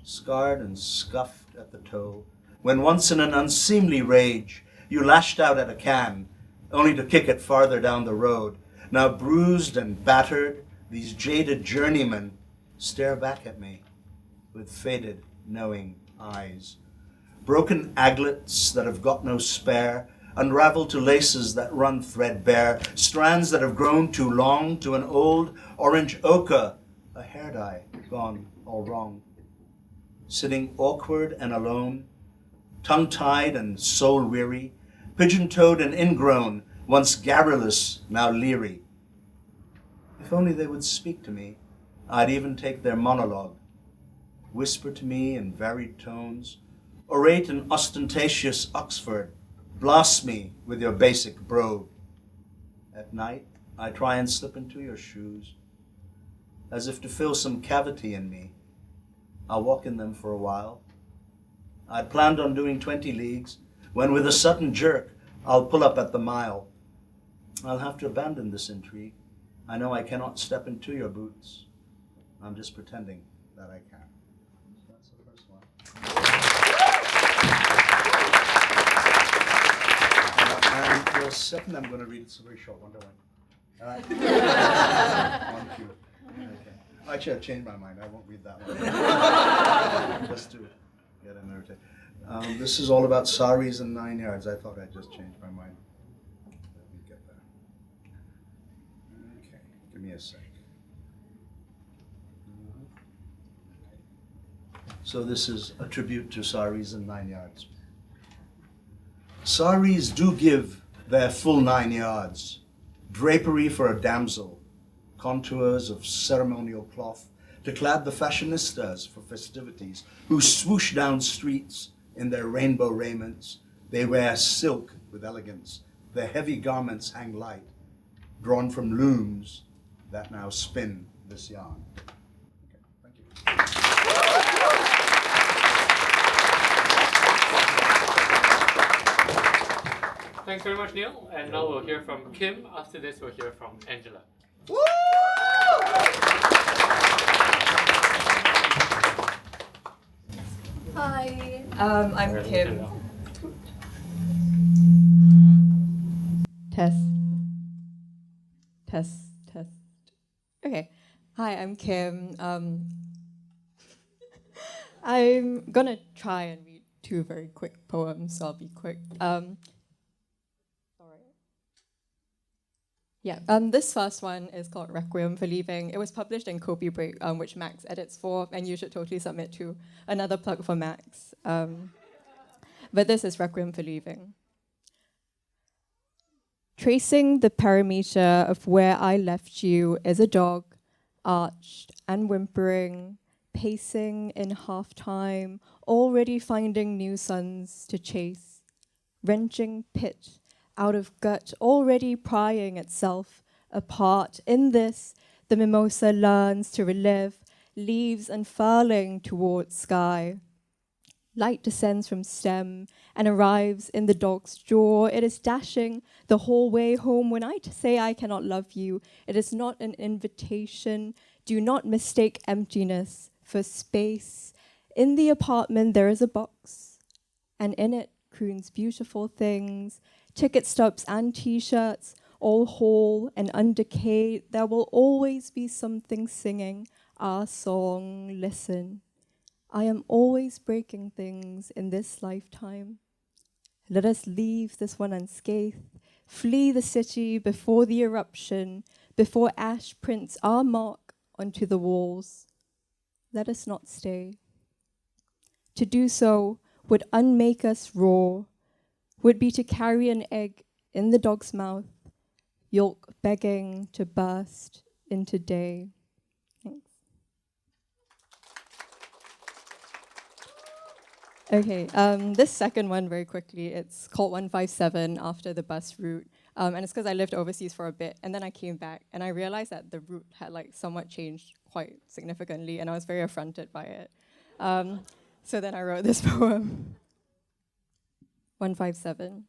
S8: Scarred and scuffed at the toe, when once in an unseemly rage you lashed out at a can, only to kick it farther down the road. Now bruised and battered, these jaded journeymen stare back at me with faded, knowing eyes. Broken aglets that have got no spare, unraveled to laces that run threadbare, strands that have grown too long to an old orange ochre, a hair dye gone all wrong. Sitting awkward and alone, tongue-tied and soul-weary, pigeon-toed and ingrown, once garrulous, now leery. If only they would speak to me, I'd even take their monologue, whisper to me in varied tones, orate in ostentatious Oxford, blast me with your basic brogue. At night, I try and slip into your shoes, as if to fill some cavity in me. I'll walk in them for a while. I'd planned on doing 20 leagues, when with a sudden jerk, I'll pull up at the mile. I'll have to abandon this intrigue. I know I cannot step into your boots. I'm just pretending that I can. So that's the first one. And the second I'm going to read, it's a very short one, don't worry. All right. One cue. Okay. Actually, I've changed my mind. I won't read that one. Just to get an irritation. This is all about saris and 9 yards. I thought I just changed my mind. Let me get there. Okay, give me a sec. So this is a tribute to saris and 9 yards. Saris do give their full 9 yards, drapery for a damsel, contours of ceremonial cloth to clad the fashionistas for festivities, who swoosh down streets in their rainbow raiments. They wear silk with elegance. Their heavy garments hang light, drawn from looms that now spin this yarn. Okay, thank you.
S1: Thanks very much, Neil. And now we'll hear from Kim. After this, we'll hear from Angela.
S9: Hi, I'm Kim. Test. Test. Test. Okay. Hi, I'm Kim. I'm gonna try and read 2 very quick poems, so I'll be quick. This first one is called Requiem for Leaving. It was published in Copy Break, which Max edits for, and you should totally submit to. Another plug for Max. But this is Requiem for Leaving. Tracing the perimeter of where I left you is a dog, arched and whimpering, pacing in half-time, already finding new suns to chase, wrenching pit out of gut, already prying itself apart. In this, the mimosa learns to relive, leaves unfurling towards sky. Light descends from stem and arrives in the dog's jaw. It is dashing the whole way home. When I say I cannot love you, it is not an invitation. Do not mistake emptiness for space. In the apartment, there is a box, and in it croons beautiful things, ticket stubs and t-shirts, all whole and undecayed. There will always be something singing our song. Listen. I am always breaking things in this lifetime. Let us leave this one unscathed, flee the city before the eruption, before ash prints our mark onto the walls. Let us not stay. To do so would unmake us raw, would be to carry an egg in the dog's mouth, yolk begging to burst into day. Thanks. Okay, this second one very quickly, it's called 157 after the bus route. And it's because I lived overseas for a bit and then I came back and I realized that the route had like somewhat changed quite significantly and I was very affronted by it. So then I wrote this poem. 157.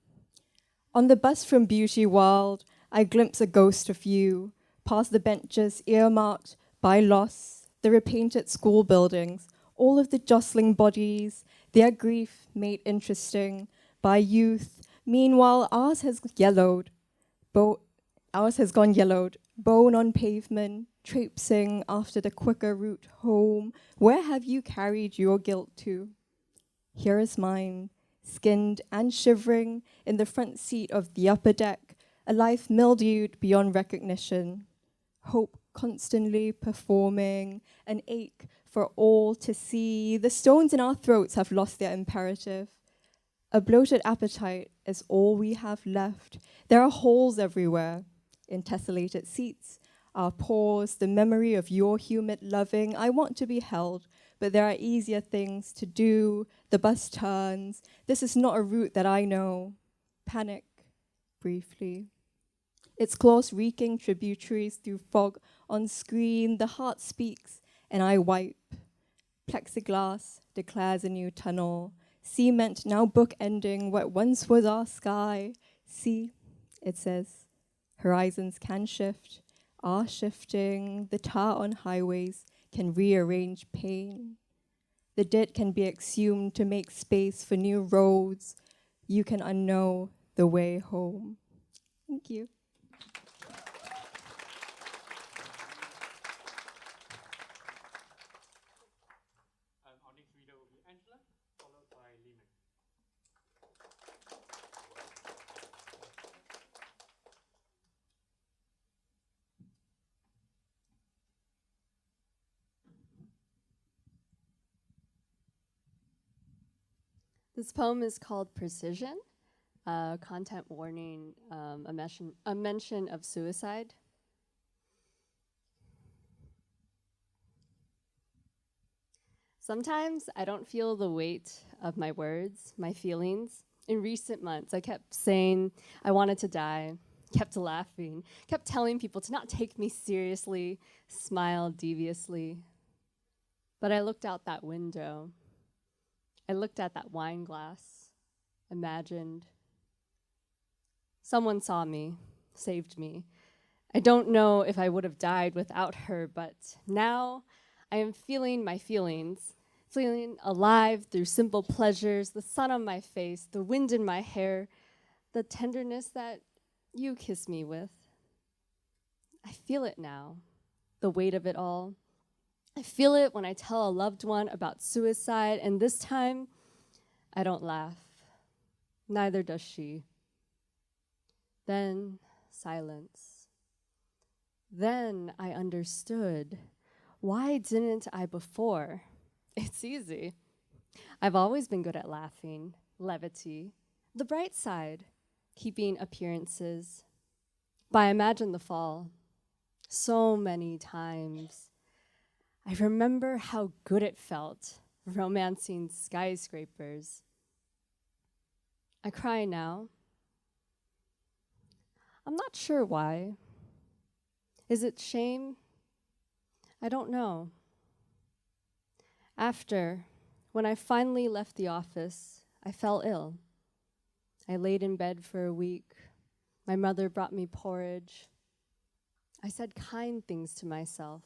S9: On the bus from Beauty World, I glimpse a ghost of you, past the benches earmarked by loss, the repainted school buildings, all of the jostling bodies, their grief made interesting by youth. Meanwhile, ours has yellowed. Ours has gone yellowed, bone on pavement, traipsing after the quicker route home. Where have you carried your guilt to? Here is mine, skinned and shivering in the front seat of the upper deck, a life mildewed beyond recognition. Hope constantly performing, an ache for all to see. The stones in our throats have lost their imperative. A bloated appetite is all we have left. There are holes everywhere, in tessellated seats, our pores, the memory of your humid loving. I want to be held, but there are easier things to do. The bus turns. This is not a route that I know. Panic, briefly. Its claws reeking tributaries through fog on screen. The heart speaks, and I wipe. Plexiglass declares a new tunnel. Cement now bookending what once was our sky. See, it says, horizons can shift, are shifting. The tar on highways can rearrange pain. The dead can be exhumed to make space for new roads. You can unknow the way home. Thank you.
S1: Our next reader will be Angela, followed by Lehman.
S10: This poem is called Precision, content warning, a mention of suicide. Sometimes I don't feel the weight of my words, my feelings. In recent months, I kept saying I wanted to die, kept laughing, kept telling people to not take me seriously, smile deviously. But I looked out that window. I looked at that wine glass, imagined. Someone saw me, saved me. I don't know if I would have died without her, but now I am feeling my feelings, feeling alive through simple pleasures, the sun on my face, the wind in my hair, the tenderness that you kiss me with. I feel it now, the weight of it all. I feel it when I tell a loved one about suicide, and this time, I don't laugh. Neither does she. Then, silence. Then I understood. Why didn't I before? It's easy. I've always been good at laughing, levity, the bright side, keeping appearances. But I imagine the fall so many times. I remember how good it felt, romancing skyscrapers. I cry now. I'm not sure why. Is it shame? I don't know. After, When I finally left the office, I fell ill. I laid in bed for a week. My mother brought me porridge. I said kind things to myself.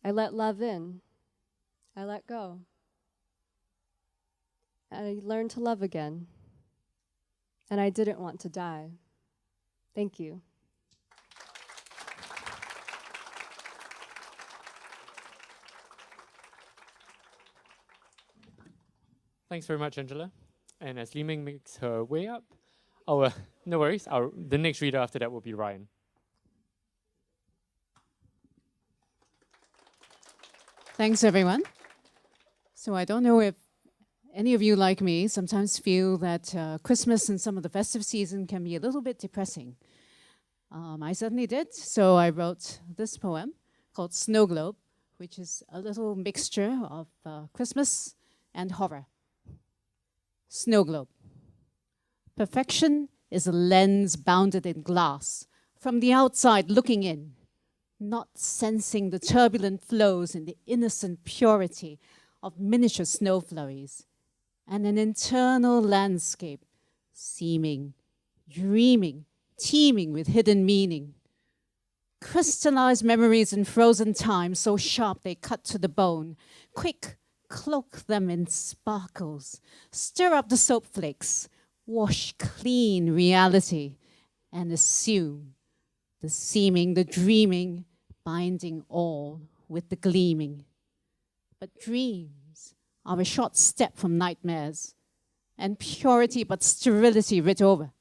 S10: I let love in. I let go. I learned to love again. And I didn't want to die. Thank you.
S1: Thanks very much, Angela. And as Li Ming makes her way up, no worries, the next reader after that will be Ryan.
S5: Thanks, everyone. So I don't know if any of you, like me, sometimes feel that Christmas and some of the festive season can be a little bit depressing. I certainly did. So I wrote this poem called Snow Globe, which is a little mixture of Christmas and horror. Snow globe. Perfection is a lens bounded in glass, from the outside looking in, not sensing the turbulent flows in the innocent purity of miniature snow flurries, and an internal landscape seeming, dreaming, teeming with hidden meaning. Crystallized memories in frozen time, so sharp they cut to the bone. Quick, cloak them in sparkles. Stir up the soap flakes. Wash clean reality and assume the seeming, the dreaming, binding all with the gleaming. But dreams are a short step from nightmares, and purity but sterility writ over.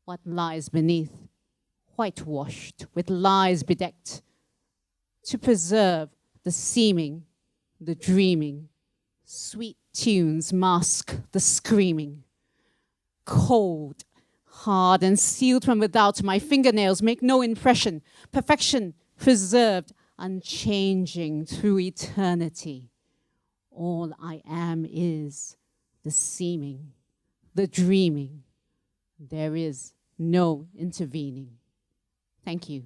S5: What lies beneath, whitewashed with lies bedecked, to preserve the seeming, the dreaming. Sweet tunes mask the screaming. Cold, hard and sealed from without, my fingernails make no impression. Perfection preserved, unchanging through eternity. All I am is the seeming, the dreaming. There is no intervening. Thank you.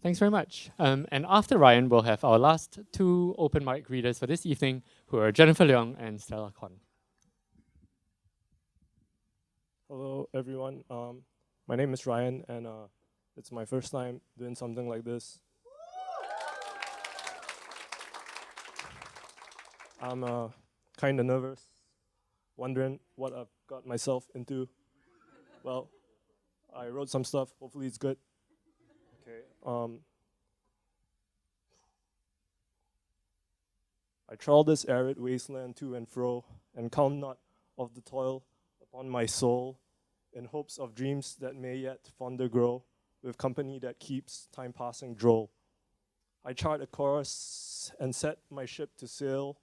S1: Thanks very much. And after Ryan, we'll have our last two open mic readers for this evening, who are Jennifer Leong and Stella Kwan.
S11: Hello, everyone. My name is Ryan, and it's my first time doing something like this. I'm kind of nervous, wondering what I've got myself into. Well, I wrote some stuff. Hopefully it's good. Okay. I trawl this arid wasteland to and fro, and count not of the toil upon my soul, in hopes of dreams that may yet fonder grow, with company that keeps time passing droll. I chart a course and set my ship to sail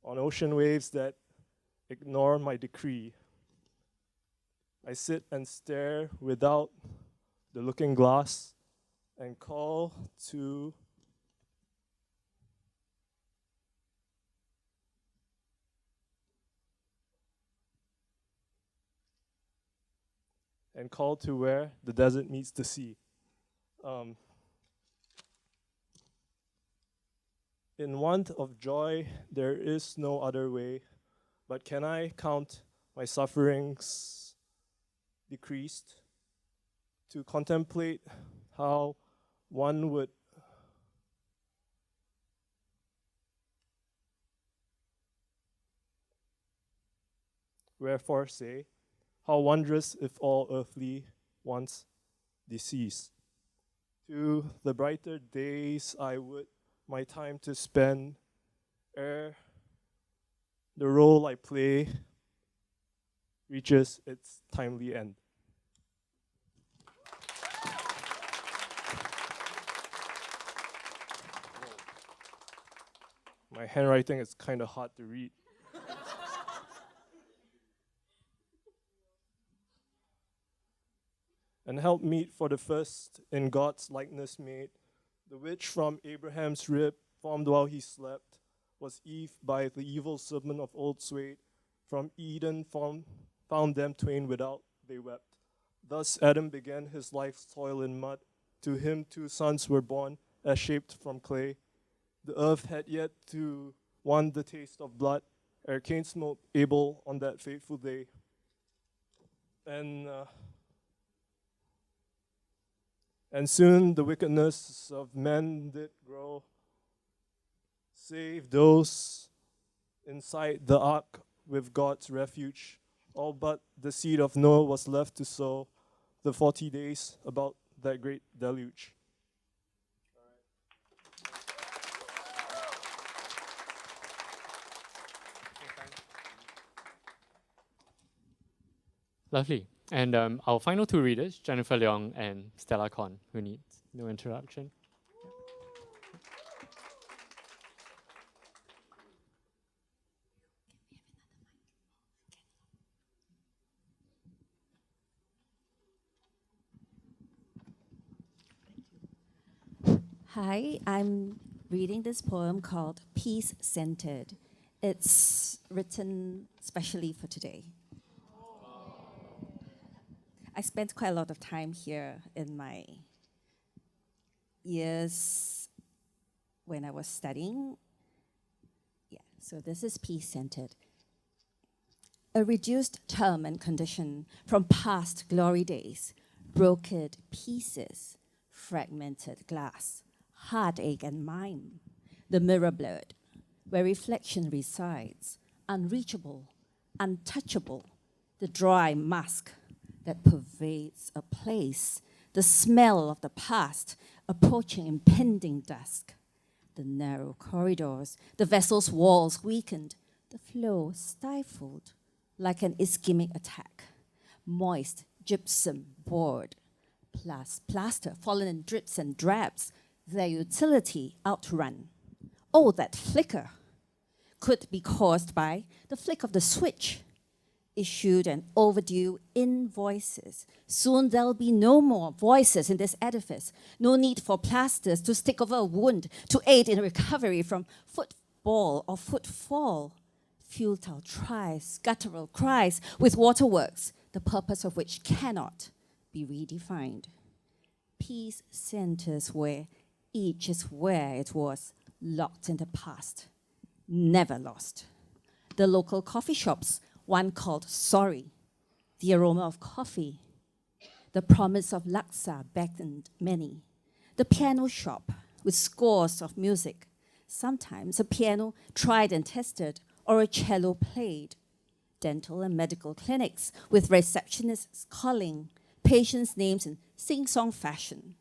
S11: on ocean waves that ignore my decree. I sit and stare without the looking glass and call to where the desert meets the sea. In want of joy, there is no other way, but can I count my sufferings decreased to contemplate how one would wherefore say, how wondrous if all earthly wants decease. To the brighter days I would my time to spend ere the role I play reaches its timely end. My handwriting is kind of hard to read. And help meet for the first in God's likeness made, the which from Abraham's rib formed while he slept, was Eve by the evil serpent of old Swade, from Eden found them twain without they wept. Thus Adam began his life's toil in mud. To him 2 sons were born, as shaped from clay. The earth had yet to want the taste of blood, ere Cain smote Abel on that fateful day. And soon the wickedness of men did grow, save those inside the ark with God's refuge. All but the seed of Noah was left to sow the 40 days about that great deluge.
S1: Lovely. And our final 2 readers, Jennifer Leong and Stella Kon, who needs no introduction.
S12: Hi, I'm reading this poem called Peace Centered. It's written specially for today. I spent quite a lot of time here in my years when I was studying. Yeah, so this is Peace Centered. A reduced term and condition from past glory days, broken pieces, fragmented glass, heartache and mime, the mirror blurred, where reflection resides, unreachable, untouchable, the dry mask that pervades a place, the smell of the past approaching impending dusk, the narrow corridors, the vessel's walls weakened, the flow stifled like an ischemic attack, moist gypsum board, plaster fallen in drips and drabs, their utility outrun. Oh, that flicker could be caused by the flick of the switch, issued and overdue invoices. Soon there'll be no more voices in this edifice, no need for plasters to stick over a wound to aid in recovery from football or footfall. Futile tries, guttural cries with waterworks, the purpose of which cannot be redefined. Peace centers where each is where it was, locked in the past, never lost. The local coffee shops, one called Sorry, the aroma of coffee, the promise of laksa beckoned many. The piano shop with scores of music, sometimes a piano tried and tested or a cello played. Dental and medical clinics with receptionists calling patients' names in sing-song fashion,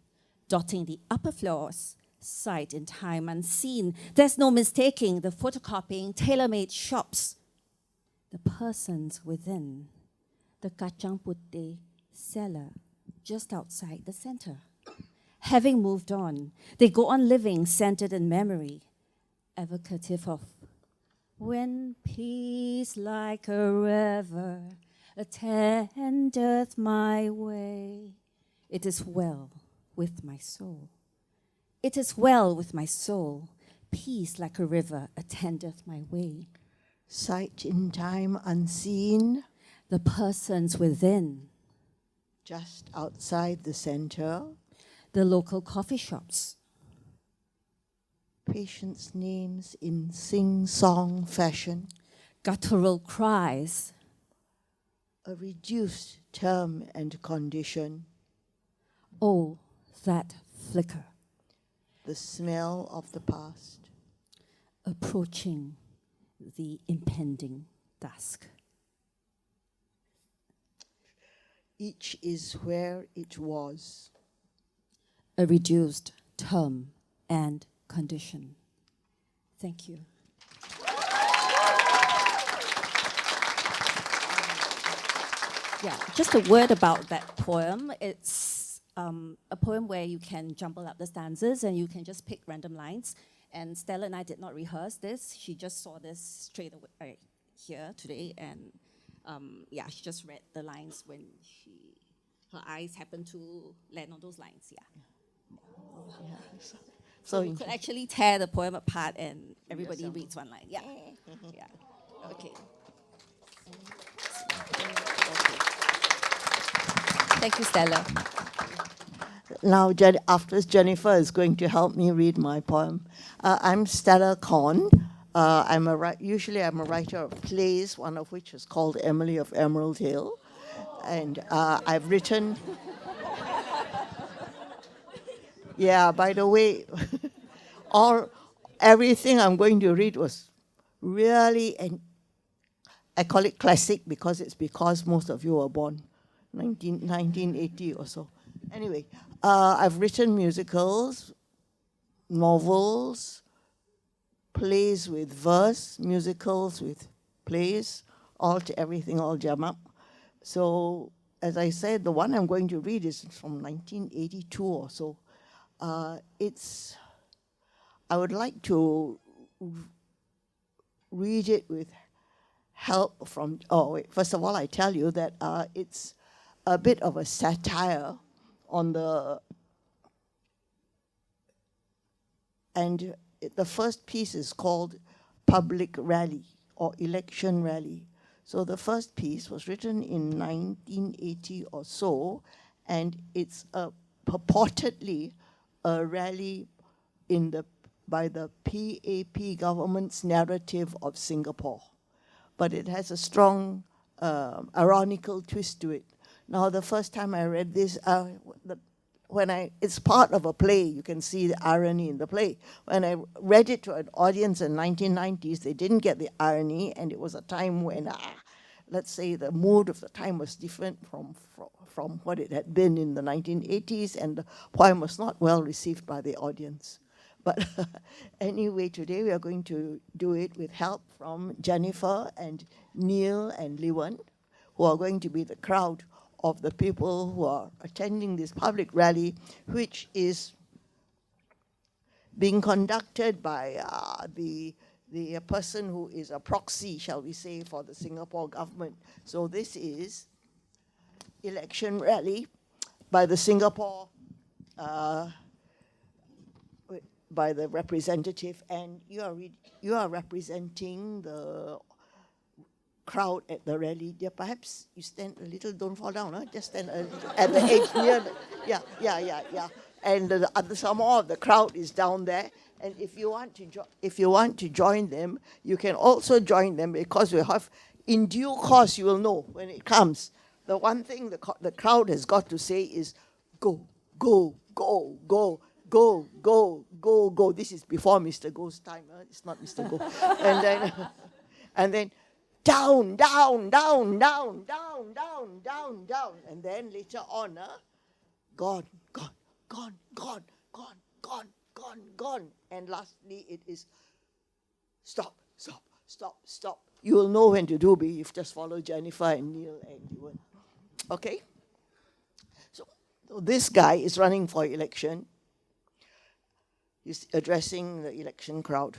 S12: dotting the upper floors, sight in time unseen. There's no mistaking the photocopying tailor-made shops. The persons within, the kacang putih seller just outside the center. Having moved on, they go on living centered in memory, evocative of when peace like a river attendeth my way. It is well with my soul. It is well with my soul. Peace like a river attendeth my way.
S13: Sight in time unseen,
S12: the persons within,
S13: just outside the center,
S12: the local coffee shops,
S13: patients' names in sing-song fashion,
S12: guttural cries,
S13: a reduced term and condition.
S12: Oh, that flicker,
S13: the smell of the past,
S12: approaching the impending dusk.
S13: Each is where it was.
S12: A reduced term and condition. Thank you. Yeah, just a word about that poem. It's a poem where you can jumble up the stanzas and you can just pick random lines. And Stella and I did not rehearse this. She just saw this straight away here today, and yeah, she just read the lines when her eyes happened to land on those lines. Yeah. So you could actually tear the poem apart, and everybody reads one line. Yeah. Yeah. Okay. Thank you, Stella.
S13: Now, after Jennifer is going to help me read my poem. I'm Stella Korn. Usually I'm a writer of plays, one of which is called Emily of Emerald Hill. And I've written... Yeah, by the way, everything I'm going to read was really, and I call it classic because most of you were born 1980 or so. Anyway, I've written musicals, novels, plays with verse, musicals with plays, everything all jam up. So, as I said, the one I'm going to read is from 1982 or so. I would like to read it with help from, first of all, I tell you that it's a bit of a satire on the first piece is called Public Rally or Election Rally. So the first piece was written in 1980 or so, and it's purportedly a rally by the PAP government's narrative of Singapore. But it has a strong ironical twist to it. Now, the first time I read this, it's part of a play, you can see the irony in the play. When I read it to an audience in 1990s, they didn't get the irony, and it was a time when, let's say, the mood of the time was different from what it had been in the 1980s, and the poem was not well received by the audience. But anyway, today we are going to do it with help from Jennifer and Neil and Liwan, who are going to be the crowd of the people who are attending this public rally, which is being conducted by the person who is a proxy, shall we say, for the Singapore government. So this is election rally by the Singapore, by the representative, and you are representing the crowd at the rally. Yeah, perhaps you stand a little, don't fall down, huh? Just stand a little at the edge near yeah. And some more of the crowd is down there. And if you want to join them, you can also join them, because we have, in due course, you will know when it comes. The one thing the crowd has got to say is go, go, go, go, go, go, go, go. This is before Mr. Go's time. It's not Mr. Go. and then down, down, down, down, down, down, down, down. And then later on, gone, gone, gone, gone, gone, gone, gone, gone. And lastly, it is stop, stop, stop, stop. You will know when to do it if just follow Jennifer and Neil and Ewan. Okay? So this guy is running for election. He's addressing the election crowd.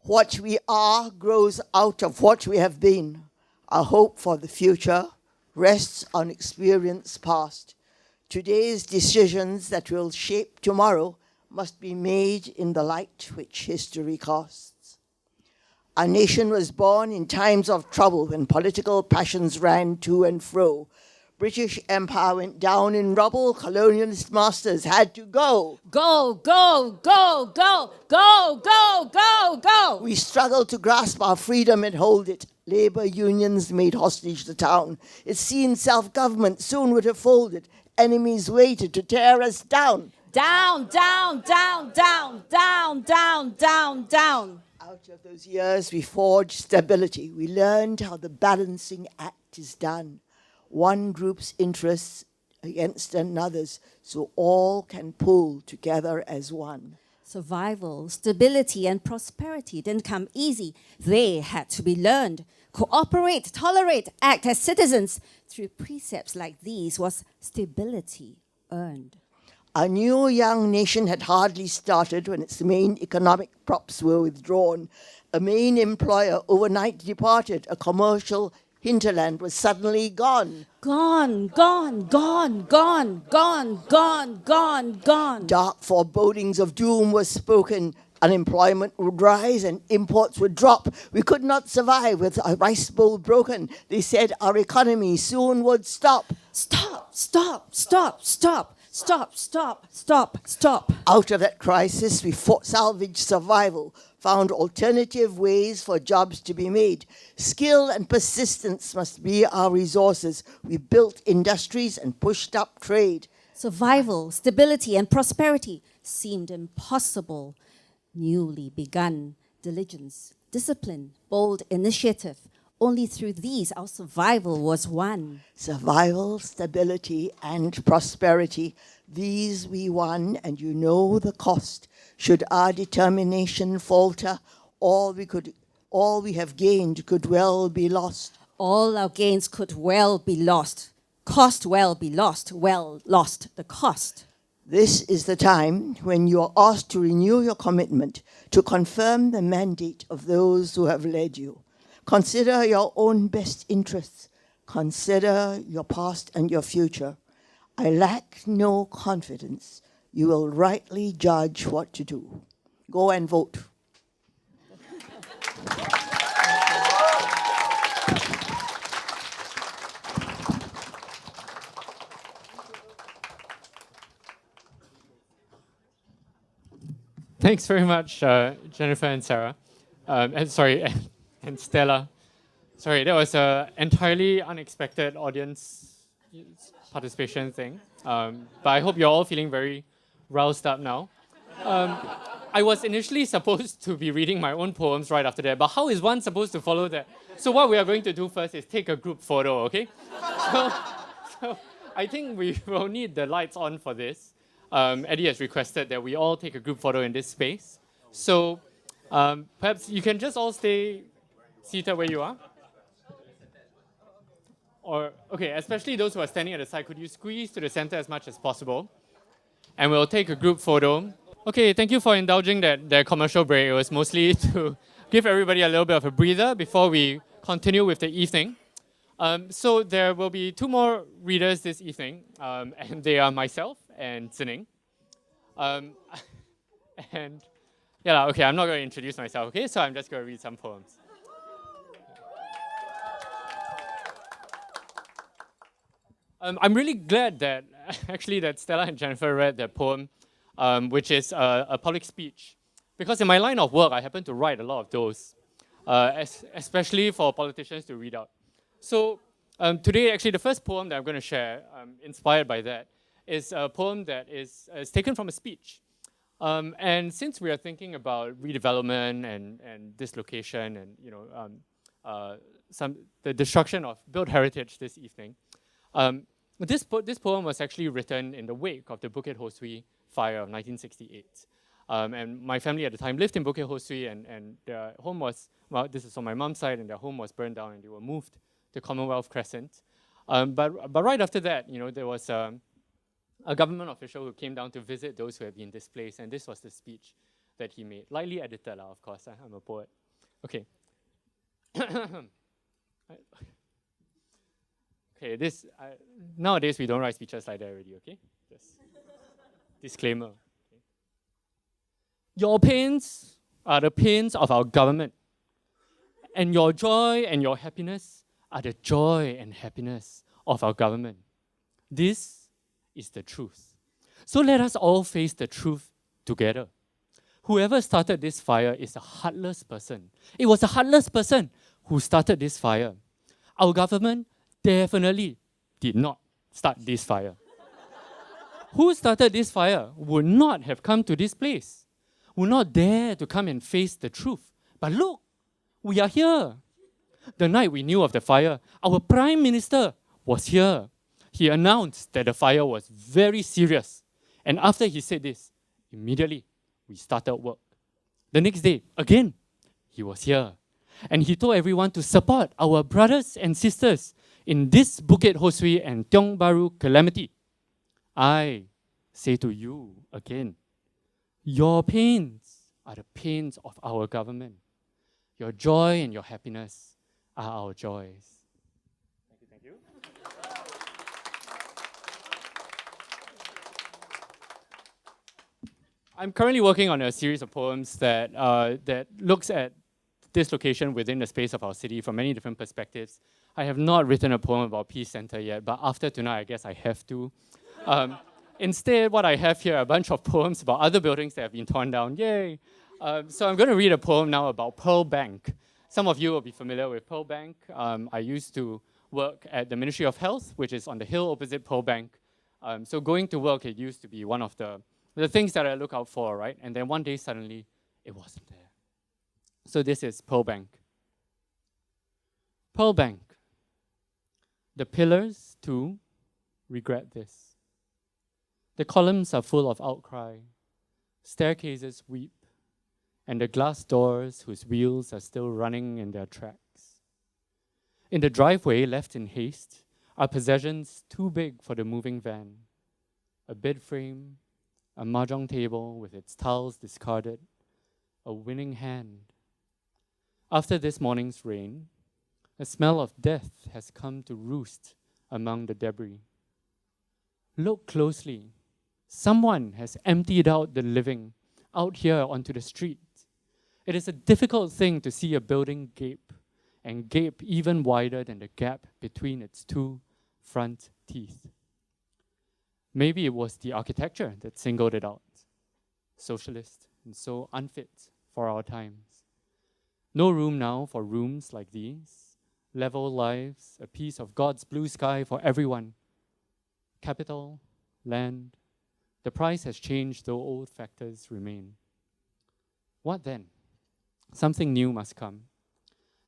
S13: What we are grows out of what we have been. Our hope for the future rests on experience past. Today's decisions that will shape tomorrow must be made in the light which history casts. Our nation was born in times of trouble when political passions ran to and fro. British Empire went down in rubble, colonialist masters had to go.
S10: Go, go, go, go, go, go, go, go.
S13: We struggled to grasp our freedom and hold it. Labour unions made hostage the town. It seemed self-government soon would have folded. Enemies waited to tear us down.
S10: Down, down, down, down, down, down, down, down.
S13: Out of those years, we forged stability. We learned how the balancing act is done. One group's interests against another's, so all can pull together as one.
S12: Survival, stability, and prosperity didn't come easy. They had to be learned. Cooperate, tolerate, act as citizens. Through precepts like these was stability earned.
S13: Our new young nation had hardly started when its main economic props were withdrawn. A main employer overnight departed. A commercial hinterland was suddenly gone.
S10: Gone, gone, gone, gone, gone, gone, gone, gone.
S13: Dark forebodings of doom were spoken. Unemployment would rise and imports would drop. We could not survive with our rice bowl broken. They said our economy soon would stop.
S12: Stop, stop, stop, stop, stop, stop, stop, stop.
S13: Out of that crisis, we salvaged survival, found alternative ways for jobs to be made. Skill and persistence must be our resources. We built industries and pushed up trade.
S12: Survival, stability, and prosperity seemed impossible. Newly begun diligence, discipline, bold initiative. Only through these our survival was won.
S13: Survival, stability, and prosperity. These we won, and you know the cost. Should our determination falter, all we have gained could well be lost.
S12: All our gains could well be lost. Cost well be lost, well lost the cost.
S13: This is the time when you are asked to renew your commitment, to confirm the mandate of those who have led you. Consider your own best interests. Consider your past and your future. I lack no confidence you will rightly judge what to do. Go and vote.
S1: Thanks very much, Jennifer and Sarah. And Stella. Sorry, that was an entirely unexpected audience participation thing. But I hope you're all feeling very roused up now. I was initially supposed to be reading my own poems right after that, but how is one supposed to follow that? So what we are going to do first is take a group photo, okay? So I think we will need the lights on for this. Eddie has requested that we all take a group photo in this space. So perhaps you can just all stay seated where you are. Or, okay, especially those who are standing at the side, could you squeeze to the center as much as possible? And we'll take a group photo. Okay, thank you for indulging that commercial break. It was mostly to give everybody a little bit of a breather before we continue with the evening. So there will be two more readers this evening, and they are myself and Zining. And yeah, okay, I'm not going to introduce myself, okay? So I'm just going to read some poems. I'm really glad that actually that Stella and Jennifer read that poem, which is a public speech. Because in my line of work, I happen to write a lot of those, especially for politicians to read out. So today, actually, the first poem that I'm going to share, inspired by that, is a poem that is taken from a speech. And since we are thinking about redevelopment and dislocation and the destruction of built heritage this evening, this poem was actually written in the wake of the Bukit Ho Swee fire of 1968. And my family at the time lived in Bukit Ho Swee, and their home was, well, this is on my mom's side, and their home was burned down and they were moved to Commonwealth Crescent. But right after that, there was a government official who came down to visit those who had been displaced, and this was the speech that he made. Lightly edited, of course, I'm a poet. Okay. Okay, nowadays we don't write speeches like that already, okay? Just disclaimer. Okay. Your pains are the pains of our government, and your joy and your happiness are the joy and happiness of our government. This is the truth. So let us all face the truth together. Whoever started this fire is a heartless person. It was a heartless person who started this fire. Our government definitely did not start this fire. Who started this fire would not have come to this place, would not dare to come and face the truth. But look, we are here. The night we knew of the fire, our Prime Minister was here. He announced that the fire was very serious. And after he said this, immediately we started work. The next day, again, he was here. And he told everyone to support our brothers and sisters in this Bukit Ho Swee and Tiong Bahru calamity. I say to you again, your pains are the pains of our government. Your joy and your happiness are our joys. Thank you. I'm currently working on a series of poems that looks at dislocation within the space of our city from many different perspectives. I have not written a poem about Peace Center yet, but after tonight, I guess I have to. Instead, what I have here are a bunch of poems about other buildings that have been torn down. Yay! So I'm going to read a poem now about Pearl Bank. Some of you will be familiar with Pearl Bank. I used to work at the Ministry of Health, which is on the hill opposite Pearl Bank. So going to work, it used to be one of the things that I look out for, right? And then one day, suddenly, it wasn't there. So this is Pearl Bank. Pearl Bank. The pillars, too, regret this. The columns are full of outcry. Staircases weep, and the glass doors whose wheels are still running in their tracks. In the driveway, left in haste, are possessions too big for the moving van. A bed frame, a mahjong table with its tiles discarded, a winning hand. After this morning's rain, a smell of death has come to roost among the debris. Look closely. Someone has emptied out the living out here onto the street. It is a difficult thing to see a building gape, and gape even wider than the gap between its two front teeth. Maybe it was the architecture that singled it out. Socialist and so unfit for our times. No room now for rooms like these. Level lives, a piece of God's blue sky for everyone. Capital, land. The price has changed, though old factors remain. What then? Something new must come.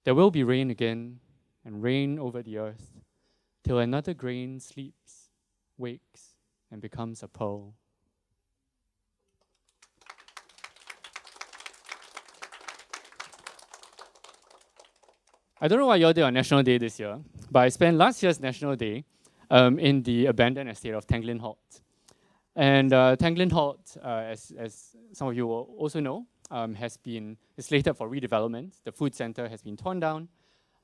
S1: There will be rain again, and rain over the earth, till another grain sleeps, wakes, and becomes a pearl. I don't know what y'all did on National Day this year, but I spent last year's National Day in the abandoned estate of Tanglin Halt. And Tanglin Halt, as some of you will also know, has been slated for redevelopment. The food center has been torn down,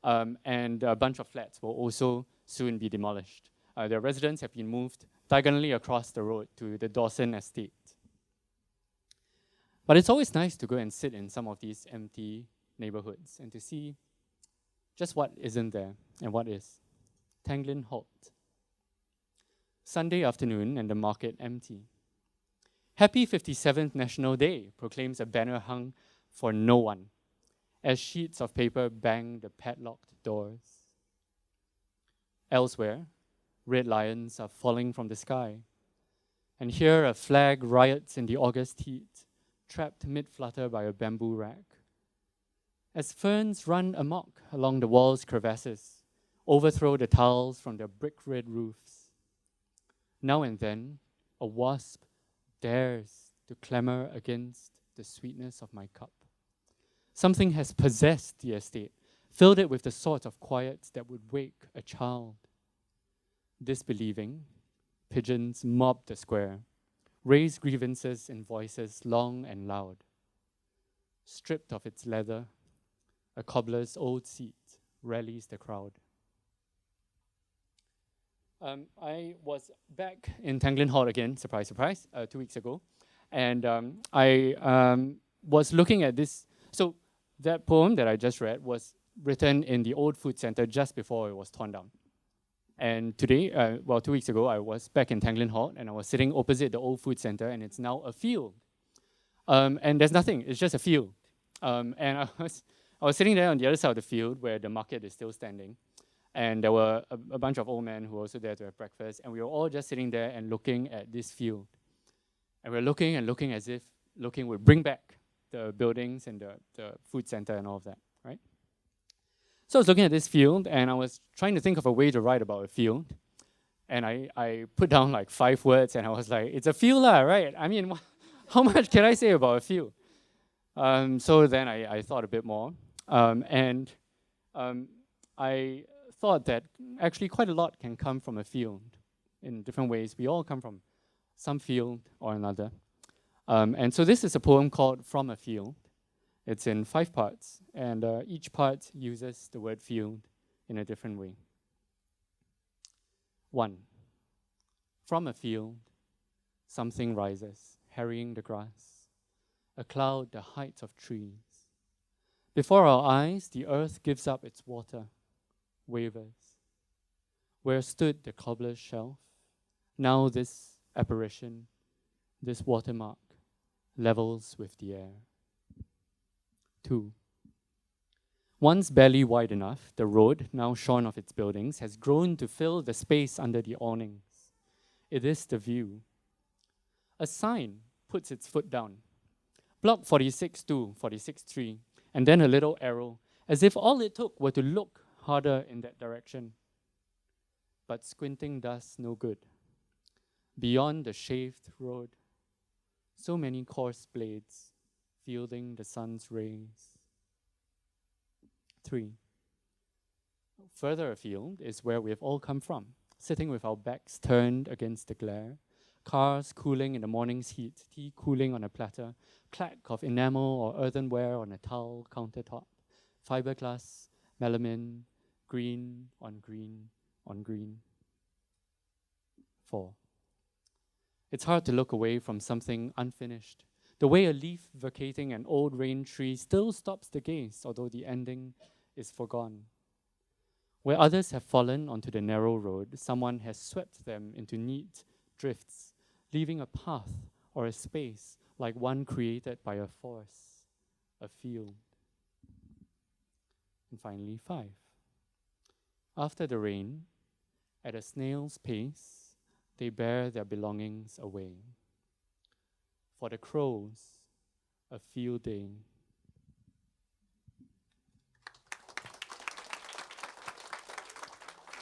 S1: and a bunch of flats will also soon be demolished. Their residents have been moved diagonally across the road to the Dawson estate. But it's always nice to go and sit in some of these empty neighborhoods and to see just what isn't there and what is. Tanglin Halt. Sunday afternoon and the market empty. Happy 57th National Day, proclaims a banner hung for no one, as sheets of paper bang the padlocked doors. Elsewhere, red lions are falling from the sky, and here a flag riots in the August heat, trapped mid-flutter by a bamboo rack. As ferns run amok along the wall's crevasses, overthrow the tiles from their brick-red roofs. Now and then, a wasp dares to clamor against the sweetness of my cup. Something has possessed the estate, filled it with the sort of quiet that would wake a child. Disbelieving, pigeons mob the square, raise grievances in voices long and loud. Stripped of its leather, a cobbler's old seat rallies the crowd. I was back in Tanglin Hall again, surprise, surprise, 2 weeks ago. And I was looking at this. So that poem that I just read was written in the old food center just before it was torn down. And today, 2 weeks ago, I was back in Tanglin Hall and I was sitting opposite the old food center, and it's now a field. And there's nothing, it's just a field. And I was sitting there on the other side of the field where the market is still standing. And there were a bunch of old men who were also there to have breakfast. And we were all just sitting there and looking at this field. And we're looking and looking as if looking would bring back the buildings and the food center and all of that, right? So I was looking at this field and I was trying to think of a way to write about a field. And I put down like 5 words and I was like, it's a field lah, right? I mean, how much can I say about a field? So then I thought a bit more. I thought that actually quite a lot can come from a field in different ways. We all come from some field or another. And so this is a poem called From a Field. It's in 5 parts, and each part uses the word field in a different way. 1. From a field, something rises, harrying the grass, a cloud the height of trees. Before our eyes, the earth gives up its water. wavers. Where stood the cobbler's shelf, now this apparition, this watermark, levels with the air. 2. Once barely wide enough, the road, now shorn of its buildings, has grown to fill the space under the awnings. It is the view. A sign puts its foot down. Block 46-2, 46-3, and then a little arrow, as if all it took were to look harder in that direction. But squinting does no good. Beyond the shaved road, so many coarse blades fielding the sun's rays. 3. Further afield is where we've all come from, sitting with our backs turned against the glare, cars cooling in the morning's heat, tea cooling on a platter, clack of enamel or earthenware on a tile countertop, fiberglass, melamine, green on green on green. 4. It's hard to look away from something unfinished, the way a leaf vacating an old rain tree still stops the gaze, although the ending is forgone. Where others have fallen onto the narrow road, someone has swept them into neat drifts, leaving a path or a space like one created by a force, a field. And finally, 5. After the rain, at a snail's pace, they bear their belongings away. For the crows, a field day.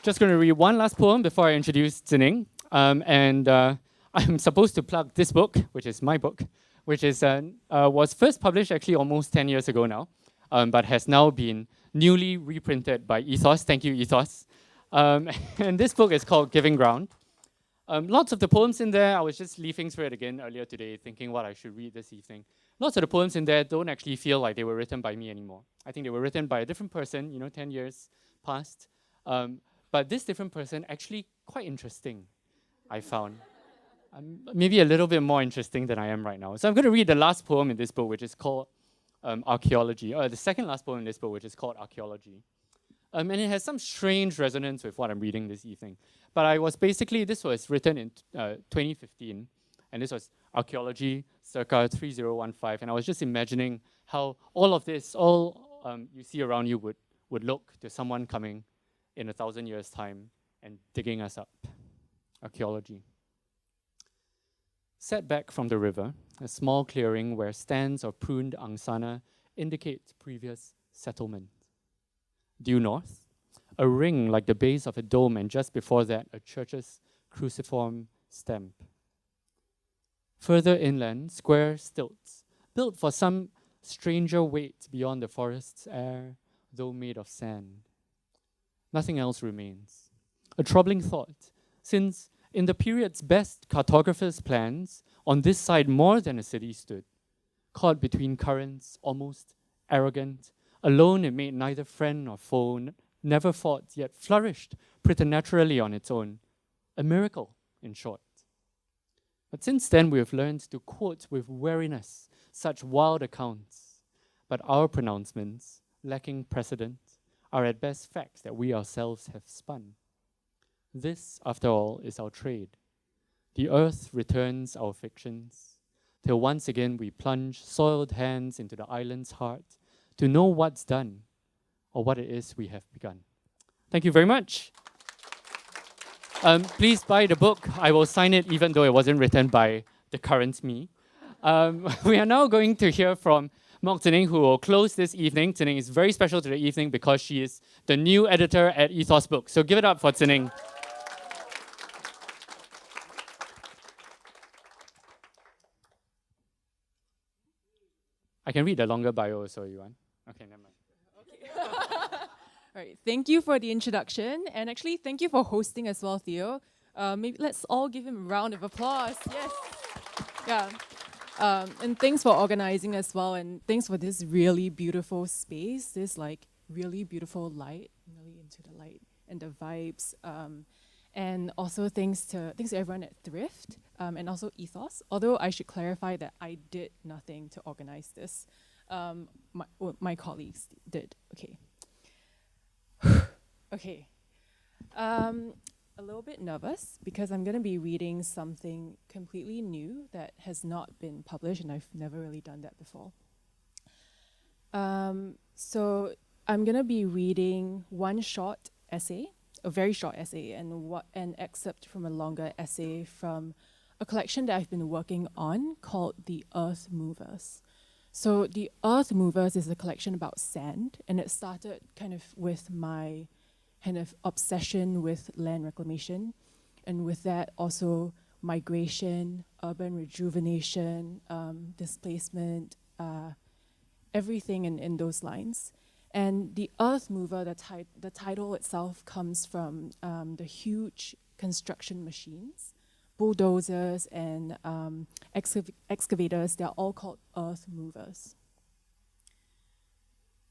S1: Just going to read one last poem before I introduce Zining. I'm supposed to plug this book, which is my book, which is was first published actually almost 10 years ago now, but has now been newly reprinted by Ethos. Thank you, Ethos. And this book is called Giving Ground. Lots of the poems in there, I was just leafing through it again earlier today, thinking what I should read this evening. Lots of the poems in there don't actually feel like they were written by me anymore. I think they were written by a different person, 10 years past. But this different person, actually quite interesting, I found. Maybe a little bit more interesting than I am right now. So I'm going to read the last poem in this book, which is called Archaeology, or the second last poem in this book, which is called Archaeology. And it has some strange resonance with what I'm reading this evening. But this was written in 2015, and this was Archaeology circa 3015, and I was just imagining how all of this, you see around you would look to someone coming in 1,000 years' time and digging us up. Archaeology. Set back from the river, a small clearing where stands of pruned angsana indicate previous settlement. Due north, a ring like the base of a dome, and just before that, a church's cruciform stamp. Further inland, square stilts, built for some stranger weight beyond the forest's air, though made of sand. Nothing else remains. A troubling thought, since in the period's best cartographers' plans, on this side more than a city stood, caught between currents, almost arrogant. Alone it made neither friend nor foe, never fought, yet flourished preternaturally on its own. A miracle, in short. But since then we have learned to quote with wariness such wild accounts. But our pronouncements, lacking precedent, are at best facts that we ourselves have spun. This, after all, is our trade. The earth returns our fictions, till once again we plunge soiled hands into the island's heart to know what's done, or what it is we have begun. Thank you very much. Please buy the book. I will sign it even though it wasn't written by the current me. We are now going to hear from Mok Zining, who will close this evening. Zining is very special to the evening because she is the new editor at Ethos Books. So give it up for Zining. I can read the longer bio also if you want. Okay, never mind.
S14: All right, thank you for the introduction, and actually thank you for hosting as well, Theo. Maybe let's all give him a round of applause. Yes. Yeah. And thanks for organizing as well, and thanks for this really beautiful space, this really beautiful light, really into the light and the vibes. And also thanks to everyone at Thryft, and also Ethos. Although I should clarify that I did nothing to organize this. My colleagues did. Okay. Okay. A little bit nervous because I'm going to be reading something completely new that has not been published, and I've never really done that before. So I'm going to be reading one short essay, a very short essay, and an excerpt from a longer essay from a collection that I've been working on called The Earth Movers. So The Earth Movers is a collection about sand, and it started kind of with my kind of obsession with land reclamation, and with that also migration, urban rejuvenation, displacement, everything in those lines. And The Earth Mover, the title itself comes from the huge construction machines, bulldozers and excavators. They're all called earth movers.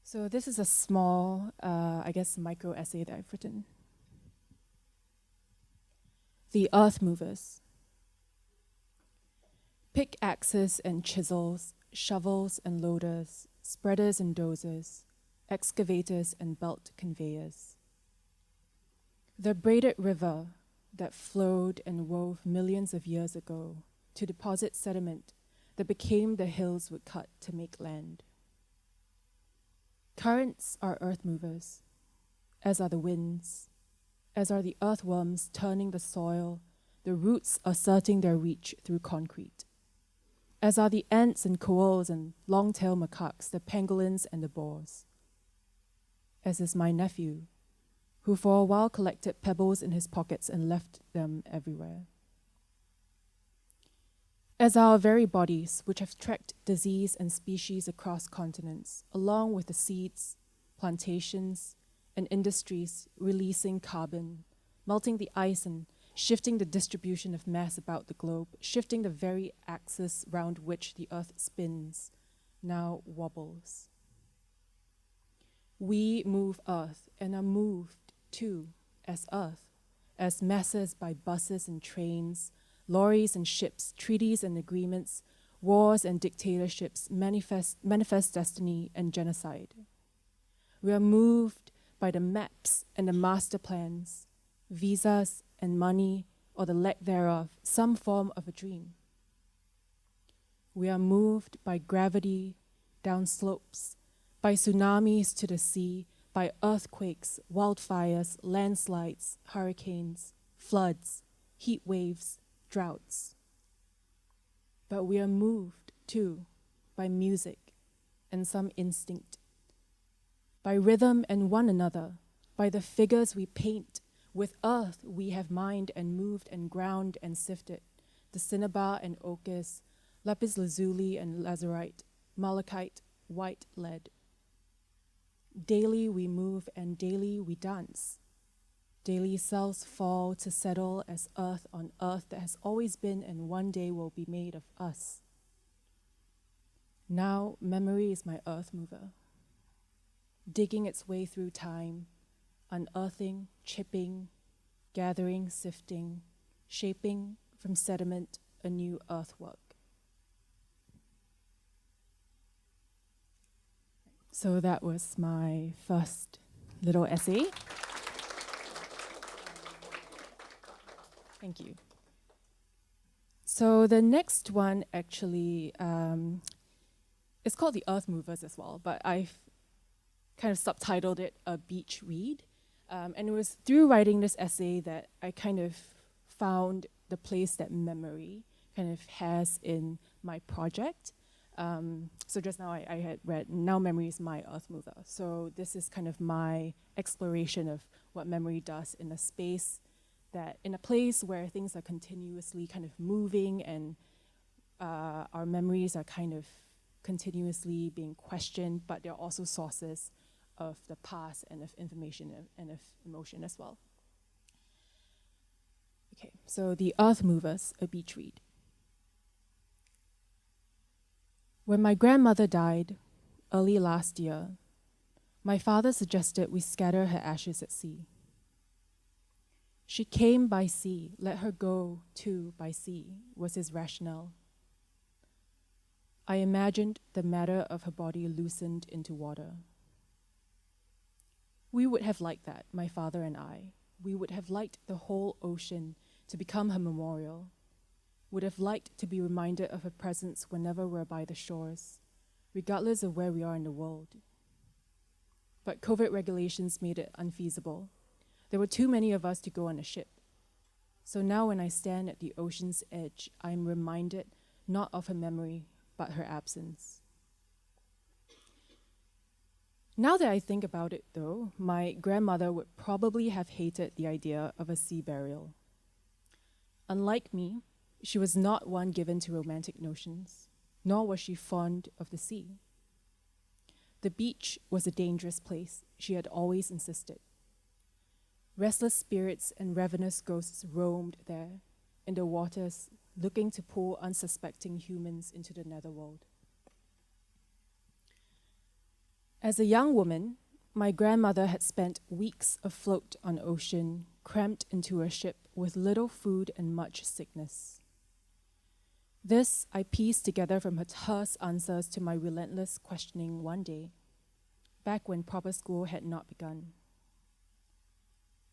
S14: So this is a small, I guess, micro essay that I've written. The Earth Movers. Pickaxes and chisels, shovels and loaders, spreaders and dozers, excavators and belt conveyors. The braided river that flowed and wove millions of years ago to deposit sediment that became the hills would cut to make land. Currents are earth movers, as are the winds, as are the earthworms turning the soil, the roots asserting their reach through concrete, as are the ants and koalas and long-tailed macaques, the pangolins and the boars, as is my nephew, who for a while collected pebbles in his pockets and left them everywhere. As our very bodies, which have tracked disease and species across continents, along with the seeds, plantations, and industries releasing carbon, melting the ice and shifting the distribution of mass about the globe, shifting the very axis round which the earth spins, now wobbles. We move earth and are moved too as earth, as masses by buses and trains, lorries and ships, treaties and agreements, wars and dictatorships manifest destiny and genocide. We are moved by the maps and the master plans, visas and money, or the lack thereof, some form of a dream. We are moved by gravity down slopes, by tsunamis to the sea, by earthquakes, wildfires, landslides, hurricanes, floods, heat waves, droughts. But we are moved, too, by music and some instinct, by rhythm and one another, by the figures we paint. With earth we have mined and moved and ground and sifted, the cinnabar and ochre, lapis lazuli and lazurite, malachite, white lead. Daily we move and daily we dance. Daily cells fall to settle as earth on earth that has always been and one day will be made of us. Now memory is my earth mover, digging its way through time, unearthing, chipping, gathering, sifting, shaping from sediment a new earthwork. So that was my first little essay. Thank you. So the next one actually is called The Earth Movers as well, but I've kind of subtitled it A Beach Read. And it was through writing this essay that I kind of found the place that memory kind of has in my project. So just now I had read, now memory is my earth mover. So this is kind of my exploration of what memory does in a space that, in a place where things are continuously kind of moving and our memories are kind of continuously being questioned, but they're also sources of the past and of information and of emotion as well. Okay, so The Earth Movers, A Beach Read. When my grandmother died early last year, my father suggested we scatter her ashes at sea. She came by sea, let her go too by sea, was his rationale. I imagined the matter of her body loosened into water. We would have liked that, my father and I. We would have liked the whole ocean to become her memorial. Would have liked to be reminded of her presence whenever we're by the shores, regardless of where we are in the world. But COVID regulations made it unfeasible. There were too many of us to go on a ship. So now when I stand at the ocean's edge, I am reminded not of her memory, but her absence. Now that I think about it, though, my grandmother would probably have hated the idea of a sea burial. Unlike me, she was not one given to romantic notions, nor was she fond of the sea. The beach was a dangerous place, she had always insisted. Restless spirits and ravenous ghosts roamed there, in the waters, looking to pull unsuspecting humans into the netherworld. As a young woman, my grandmother had spent weeks afloat on ocean, cramped into a ship with little food and much sickness. This I pieced together from her terse answers to my relentless questioning one day, back when proper school had not begun.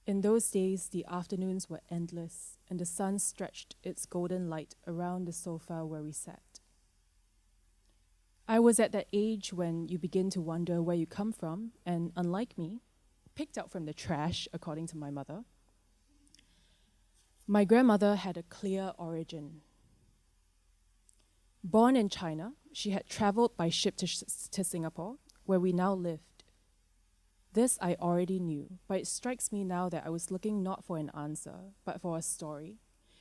S14: In those days, the afternoons were endless, and the sun stretched its golden light around the sofa where we sat. I was at that age when you begin to wonder where you come from, and unlike me, picked out from the trash, according to my mother, my grandmother had a clear origin. Born in China, she had traveled by ship to Singapore, where we now lived. This I already knew, but it strikes me now that I was looking not for an answer, but for a story,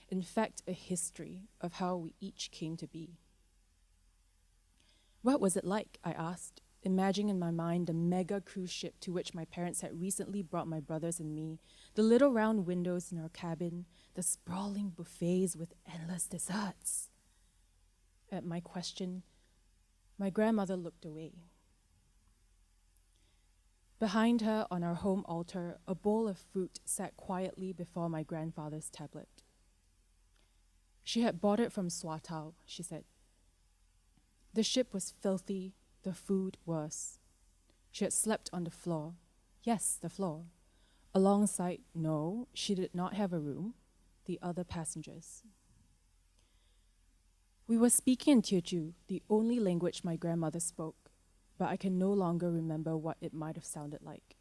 S14: in fact, a history of how we each came to be. What was it like, I asked, imagining in my mind the mega cruise ship to which my parents had recently brought my brothers and me, the little round windows in our cabin, the sprawling buffets with endless desserts. At my question, my grandmother looked away. Behind her, on our home altar, a bowl of fruit sat quietly before my grandfather's tablet. She had bought it from Swatow, she said. The ship was filthy, the food worse. She had slept on the floor. Yes, the floor. Alongside, no, she did not have a room, the other passengers. We were speaking in Teochew, the only language my grandmother spoke, but I can no longer remember what it might have sounded like.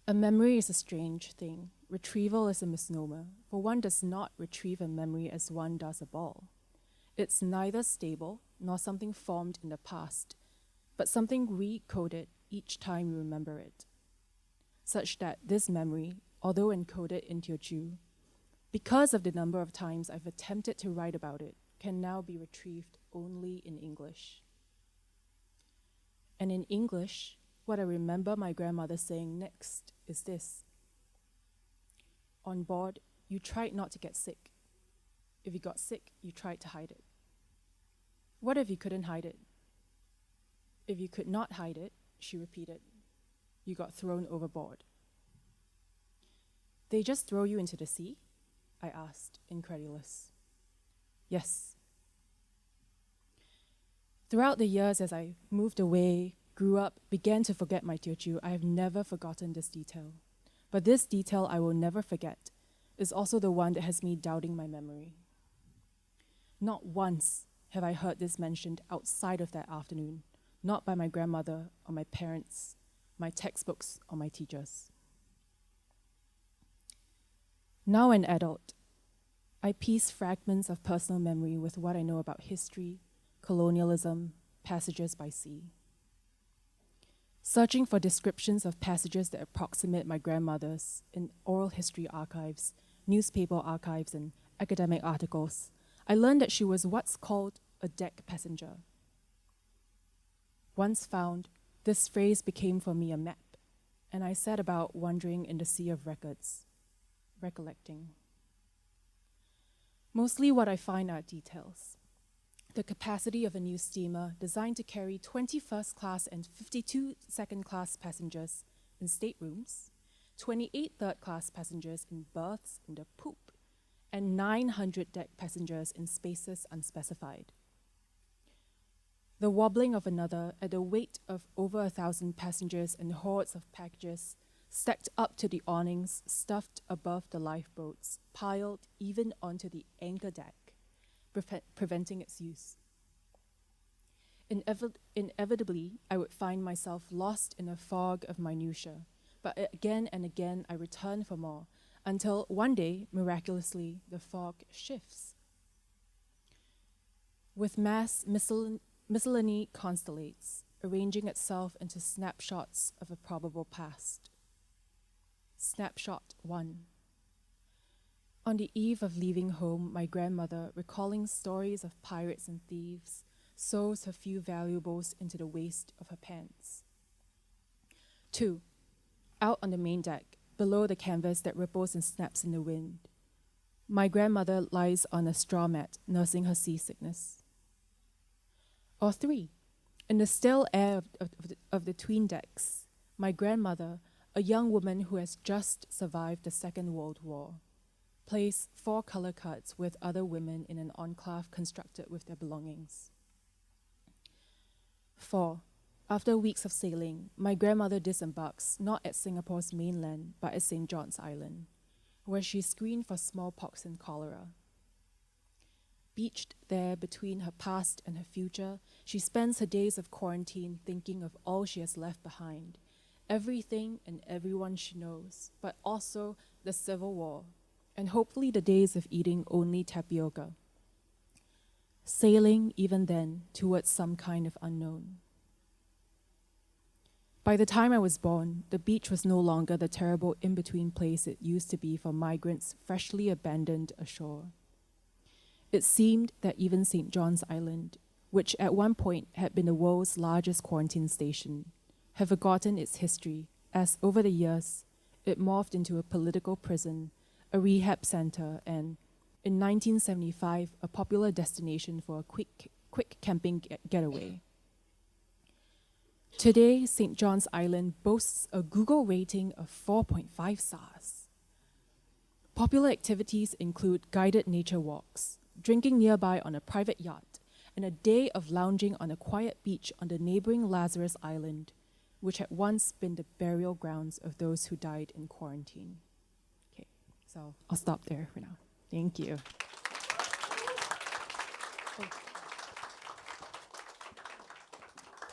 S14: A memory is a strange thing. Retrieval is a misnomer, for one does not retrieve a memory as one does a ball. It's neither stable nor something formed in the past, but something recoded each time you remember it, such that this memory, although encoded in Teochew, because of the number of times I've attempted to write about it, can now be retrieved only in English. And in English, what I remember my grandmother saying next is this. On board, you tried not to get sick. If you got sick, you tried to hide it. What if you couldn't hide it? If you could not hide it, she repeated, you got thrown overboard. They just throw you into the sea? I asked, incredulous. Yes. Throughout the years as I moved away, grew up, began to forget my Teochew, I have never forgotten this detail. But this detail I will never forget is also the one that has me doubting my memory. Not once have I heard this mentioned outside of that afternoon, not by my grandmother or my parents, my textbooks or my teachers. Now an adult, I piece fragments of personal memory with what I know about history, colonialism, passages by sea. Searching for descriptions of passages that approximate my grandmother's in oral history archives, newspaper archives, and academic articles, I learned that she was what's called a deck passenger. Once found, this phrase became for me a map, and I set about wandering in the sea of records, recollecting. Mostly what I find are details. The capacity of a new steamer designed to carry 20 first class and 52 second class passengers in staterooms, 28 third class passengers in berths in the poop, and 900 deck passengers in spaces unspecified. the wobbling of another at the weight of over 1,000 passengers and hordes of packages stacked up to the awnings stuffed above the lifeboats, piled even onto the anchor deck, preventing its use. Inevitably, I would find myself lost in a fog of minutiae, but again and again I return for more, until one day, miraculously, the fog shifts. With mass miscellany constellates, arranging itself into snapshots of a probable past. Snapshot 1. On the eve of leaving home, my grandmother, recalling stories of pirates and thieves, sews her few valuables into the waist of her pants. 2. Out on the main deck, below the canvas that ripples and snaps in the wind, my grandmother lies on a straw mat, nursing her seasickness. Or 3. In the still air of the tween decks, my grandmother, a young woman who has just survived the Second World War, plays 4 color cards with other women in an enclave constructed with their belongings. 4. After weeks of sailing, my grandmother disembarks not at Singapore's mainland, but at St. John's Island, where she is screened for smallpox and cholera. Beached there between her past and her future, she spends her days of quarantine thinking of all she has left behind, everything and everyone she knows, but also the Civil War, and hopefully the days of eating only tapioca. Sailing, even then, towards some kind of unknown. By the time I was born, the beach was no longer the terrible in-between place it used to be for migrants freshly abandoned ashore. It seemed that even St. John's Island, which at one point had been the world's largest quarantine station, had forgotten its history as, over the years, it morphed into a political prison, a rehab center, and, in 1975, a popular destination for a quick camping getaway. Today, St. John's Island boasts a Google rating of 4.5 stars. Popular activities include guided nature walks, drinking nearby on a private yacht, and a day of lounging on a quiet beach on the neighboring Lazarus Island, which had once been the burial grounds of those who died in quarantine. Okay, so I'll stop there for now. Thank you.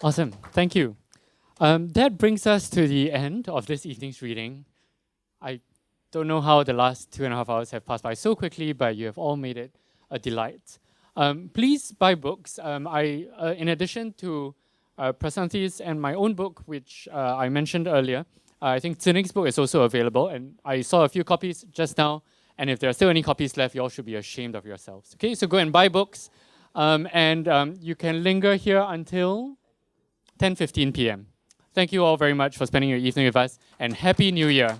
S1: Awesome, thank you. That brings us to the end of this evening's reading. I don't know how the last 2.5 hours have passed by so quickly, but you have all made it a delight. Please buy books. In addition to Prasanti's and my own book, which I mentioned earlier, I think Zinik's book is also available, and I saw a few copies just now, and if there are still any copies left, you all should be ashamed of yourselves. Okay, so go and buy books, and you can linger here until 10:15 p.m. Thank you all very much for spending your evening with us, and Happy New Year.